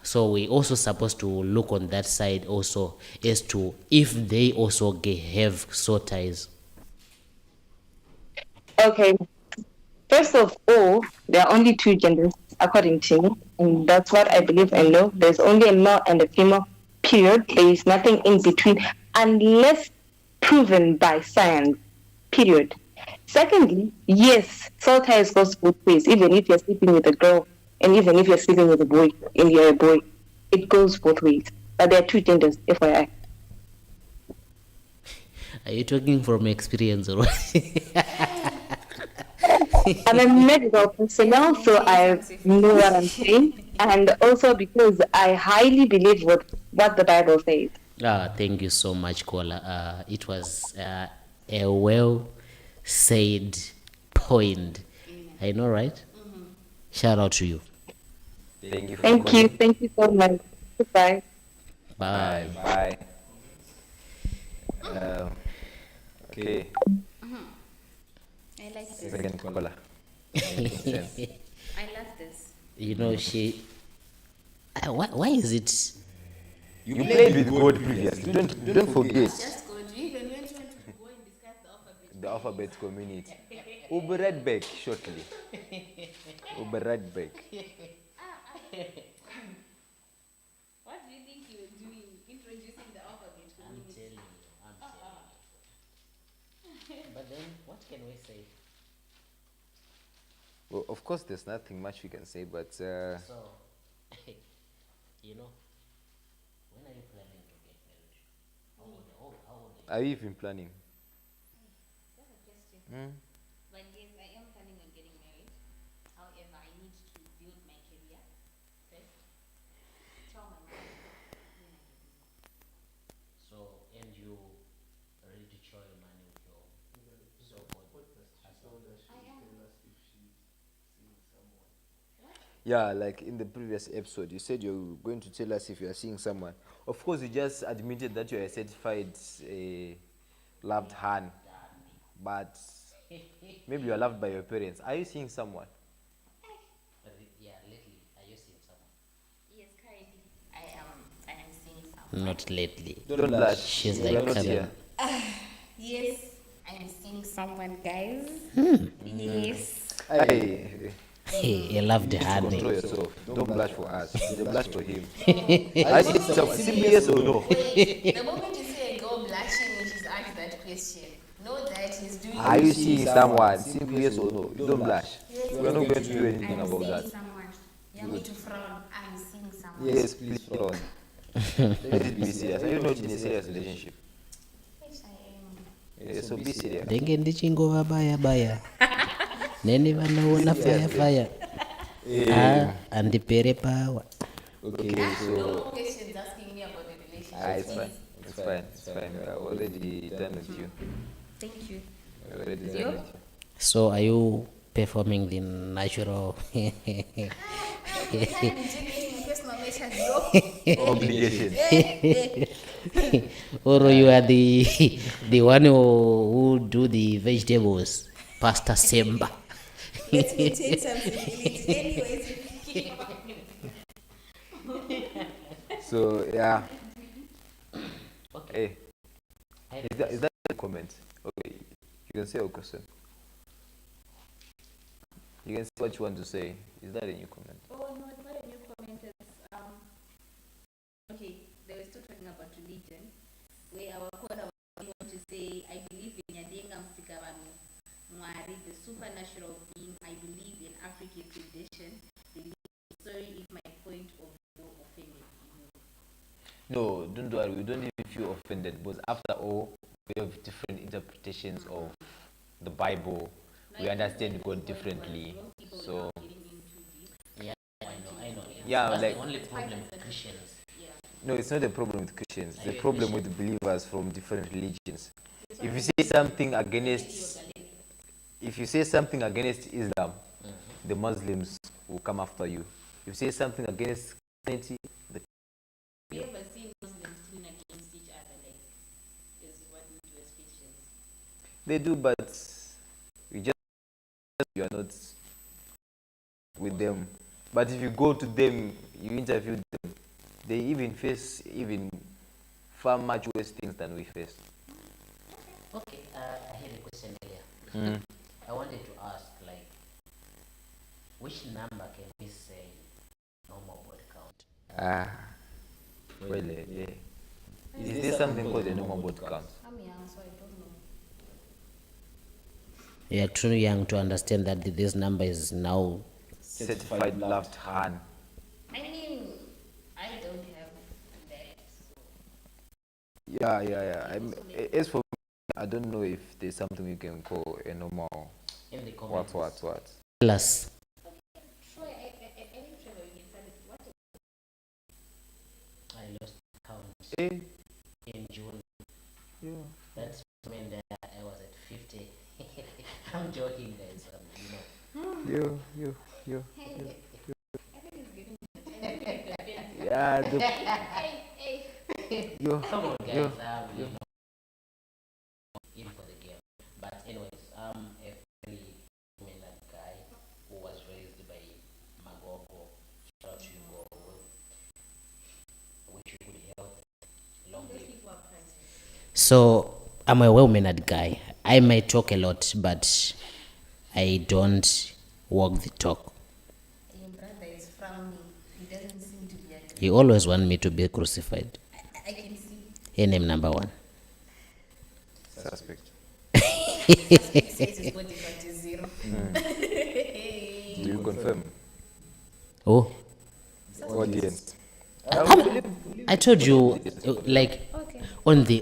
So we also supposed to look on that side also, as to if they also have soul ties. Okay. First of all, there are only two genders according to me, and that's what I believe and know. There's only a male and a female. Period. There is nothing in between, unless proven by science. Period. Secondly, yes, soul ties goes both ways. Even if you're sleeping with a girl, and even if you're sleeping with a boy, and you're a boy, it goes both ways. But there are two genders, FYI. Are you talking from experience or what? I'm a medical personnel, so I know what I'm saying, and also because I highly believe what the Bible says. Thank you so much, Kola. It was a well said point. I know, right? Mm-hmm. Shout out to you. Thank you. Thank you so much. Goodbye. Bye. Bye. Okay. I like this. Second caller. I love this. She. Why is it? You played with God previously. Don't forget. Just go. Do you even want to go and discuss the alphabet? The alphabet community. We'll be right back shortly. We'll be right back. What do you think you're doing introducing the alphabet community? I'm telling you. But then, what can we say? Well, of course, there's nothing much we can say, but So, when are you planning to get married? How old are are you even planning? That's a question. But yes, I am planning on getting married. However, I need to build my career first. Tell my mom when I get married. So, and you ready to throw your money with your so-called I am. Yeah, like in the previous episode, you said you're going to tell us if you are seeing someone. Of course, you just admitted that you're a certified loved hand, but maybe you're loved by your parents. Are you seeing someone? Yeah, lately, are you seeing someone? Yes, currently I am seeing someone. Not lately. Don't blush. She's We're like not coming. here. Yes, I am seeing someone, guys. Yes. Hey, I love the control honey. yourself. Don't blush for us. You blush for him. I see some simply yes or no. Wait, the moment you say a girl blushing when she's asked that question, know that he's doing. Are you seeing someone? Simply yes or no. You don't blush. Yes, We're not going to do anything I'm about seeing that. someone. You want me to frown? I'm seeing someone. Yes, please hold on. Let it be serious. Are you not in a serious relationship? Yes, I am. Yeah, so be serious. Ndenge ndichingo baya nene vanoona fire andipere pawa. Okay, No so more questions asking me about the relationship. it's fine. It's fine. It's fine. We're already done with you. Thank you. We're already done with you. So are you performing the natural? Obligation. Or you are the one who do the vegetables, Pastor Semba? Let me take something in it. Anyways. So yeah. Hey, is that a comment? Okay, you can say a question. You can say what you want to say. Is that a new comment? Oh no, it's not a new comment. It's okay. They were still talking about religion, where our caller want to say, I believe in Yadenga Msikabano Mwari, the supernatural being. I believe in African tradition. Sorry if my point of view offended you. No, don't worry. We don't even feel offended because after all, we have different interpretations of the Bible. We understand God differently. So I know. yeah, That's like the only problem with Christians. No, it's not a problem with Christians. It's a problem with believers from different religions. If you say something against, Islam, the Muslims will come after you. If you say something against Christianity, Have you ever seen Muslims turn against each other, like, is what we do as Christians? they do, but you are not with them. But if you go to them, you interview them, they even face far much worse things than we face. Okay, I had a question earlier. I wanted to ask, like, which number can we say normal body count? Well, yeah. Is there something called a normal body count? I'm young, so I don't know. You are too young to understand that this number is now. Certified left hand. I mean, I don't have that, so Yeah. As for me, I don't know if there's something we can call a normal. In the comments. What? Plus, Troy, I didn't Trevor, you can start it. What? I lost count Eh? in June. Yeah. That's when I was at 50. I'm joking, guys. You know. You. I think it's getting defensive. Yeah. Hey. Come on, guys. You know, in for the game. But anyways, a very prominent guy who was raised by Magogo. Shout out to you, Gogo. Which you could help long live. so I'm a well-mannered guy. I might talk a lot, but I don't walk the talk. Your brother is frowning. He doesn't seem to be agreeing. You always want me to be crucified. I can see. Hey, name number one. Suspect. He says his body count is 0. Do you confirm? Oh, Audience. I told you, like, Okay. on the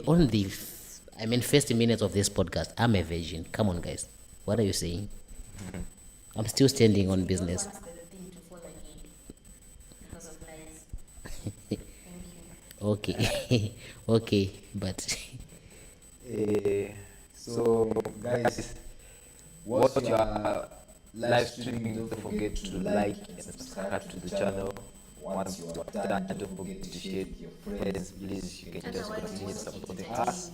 first minutes of this podcast, I'm a virgin. Come on, guys. What are you saying? I'm still standing on business. Don't want the thing to fall again because of lies. Thank you. Okay, okay, but So, guys, watch your live streaming. Don't forget to like and subscribe to the channel. Once you are done, don't forget to share with your friends. Please, you can just continue supporting us.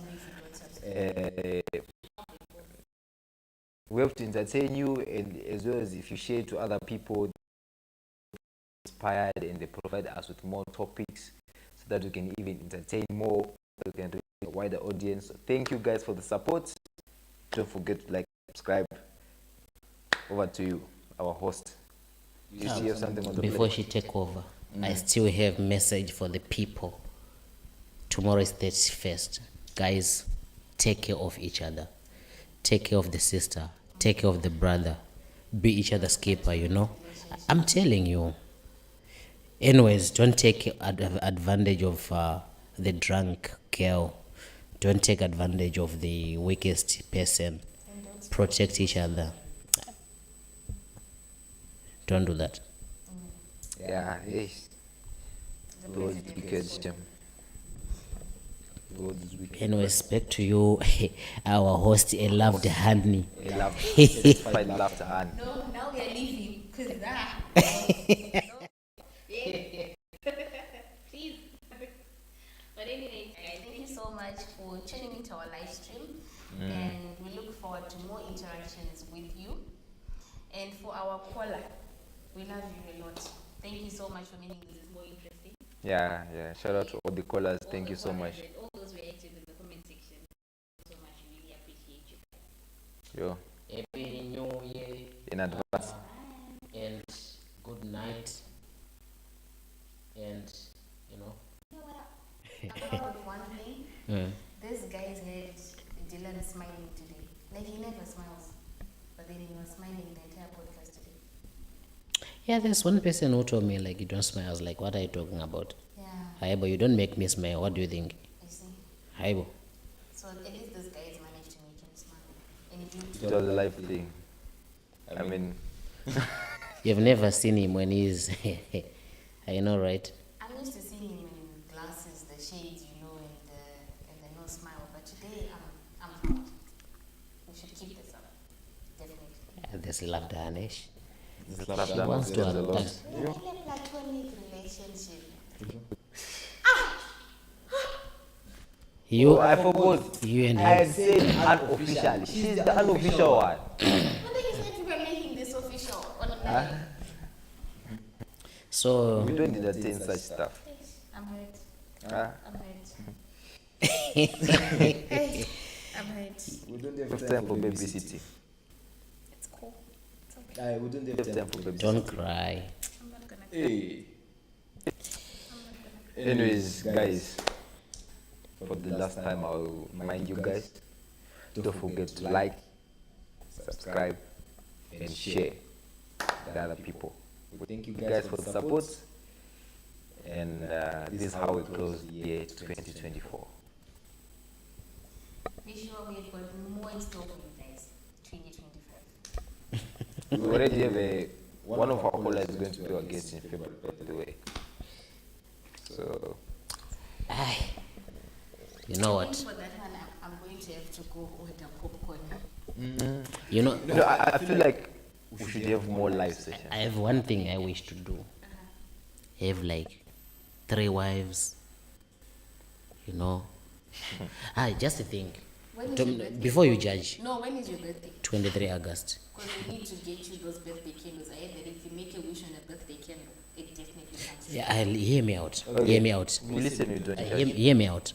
We have to entertain you, and as well as if you share to other people, inspired, and they provide us with more topics so that we can even entertain more, we can reach a wider audience. So thank you guys for the support. Don't forget to like, subscribe. Over to you, our host. You still have something on the before plate? she take over, I still have message for the people. Tomorrow is 31st. Guys, take care of each other. Take care of the sister. Take care of the brother. Be each other's keeper, you know. I'm telling you. Anyways, don't take advantage of the drunk girl. Don't take advantage of the weakest person. Protect each other. Don't do that. Yeah, yes. God is wicked, Jim. God is wicked. Anyways, back to you, our host, a loved honey. I love certified laughter and No, now we are leaving because please. But anyway, guys, thank you so much for tuning into our live stream, and we look forward to more interactions with you. And for our caller, we love you a lot. Thank you so much for making this more interesting. yeah. Shout out to all the callers. Thank you so much. And all those reactive in the comment section. Thank you so much. We really appreciate you guys. Yo, Happy New Year. in advance. And good night. And, you know. You know what? About one thing, this guy's had Dylan smiling today. Like he never smiles, but then he was smiling the entire podcast today. Yeah, there's one person who told me, like, you don't smile. I was like, what are you talking about? Yeah, Haibo, you don't make me smile. What do you think? I see. Haibo. So at least this guy has managed to make him smile. And he didn't. It was a live thing. I mean, You've never seen him when he's, I know, right? I'm used to seeing him in glasses. shades, you know, and the no smile. But today, I'm proud. We should keep this up, definitely. There's love, Danish. It's love She that wants to matters a lot. understand. Really a platonic relationship. You, Oh, I forgot. you and I him. said unofficially. She's the unofficial one. But then you said we were making this official online. So, We don't entertain such stuff. I'm hurt. Huh? I'm hurt. I'm hurt. We don't have Have time for babysitting. It's cool. It's okay. We don't Have time for babysitting. don't cry. I'm not gonna. Hey. Anyways, guys, for the last time, I'll remind you guys, don't forget to like, subscribe, and share with other people. Thank you guys for the support, and this is how we close the year 2024. Be sure we've got more in store for you guys. 2025. We already have one of our callers is going to be our guest in February, by the way. So, Ay, you know I think what? for that one, I'm going to have to go order popcorn. You know, you know, I feel like we should have more live sessions. I have one thing I wish to do. Have like 3 wives. You know. Just a thing. When is your birthday? Before you judge, No, when is your birthday? 23 August. Because we need to get you those birthday candles. I heard that if you make a wish on a birthday candle, it definitely comes true. Yeah, hear me out. Okay. Hear me out. We listen, we don't Hear, judge. hear me out.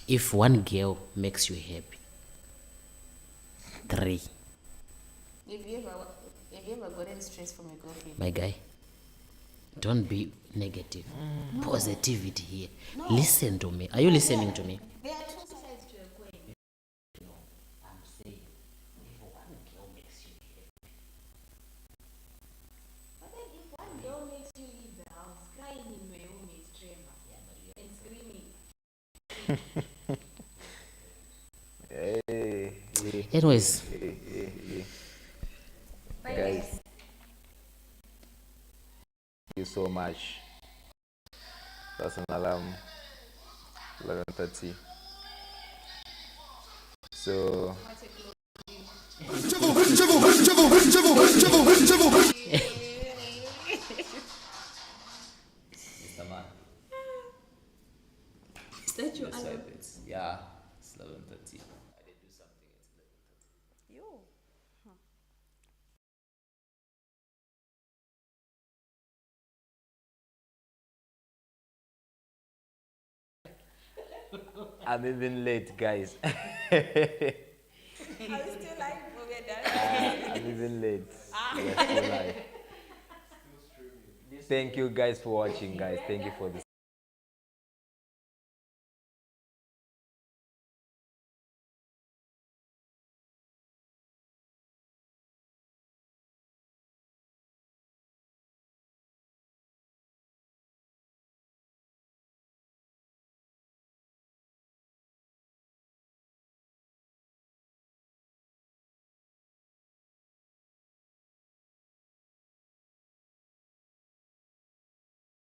If one girl makes you happy, 3, Have you ever gotten stress from your girlfriend? my guy. Don't be negative. Positivity here. Listen to me. Are you listening to me? There are two sides. To a coin. I'm saying, if one girl makes you happy, But then if one girl makes you leave the house, crying in my room is tremor and screaming. Hey, anyways, Bye, guys, thank you so much. That's an alarm, 11:30. So, Mr. Man. Is that your That's why it's, yeah, it's 11:30. I did do something. It's 11:30. Yo. I'm even late, guys. Are we still live? Oh, we're done. I'm even late. We're still live. Thank you guys for watching, guys. Thank you for this.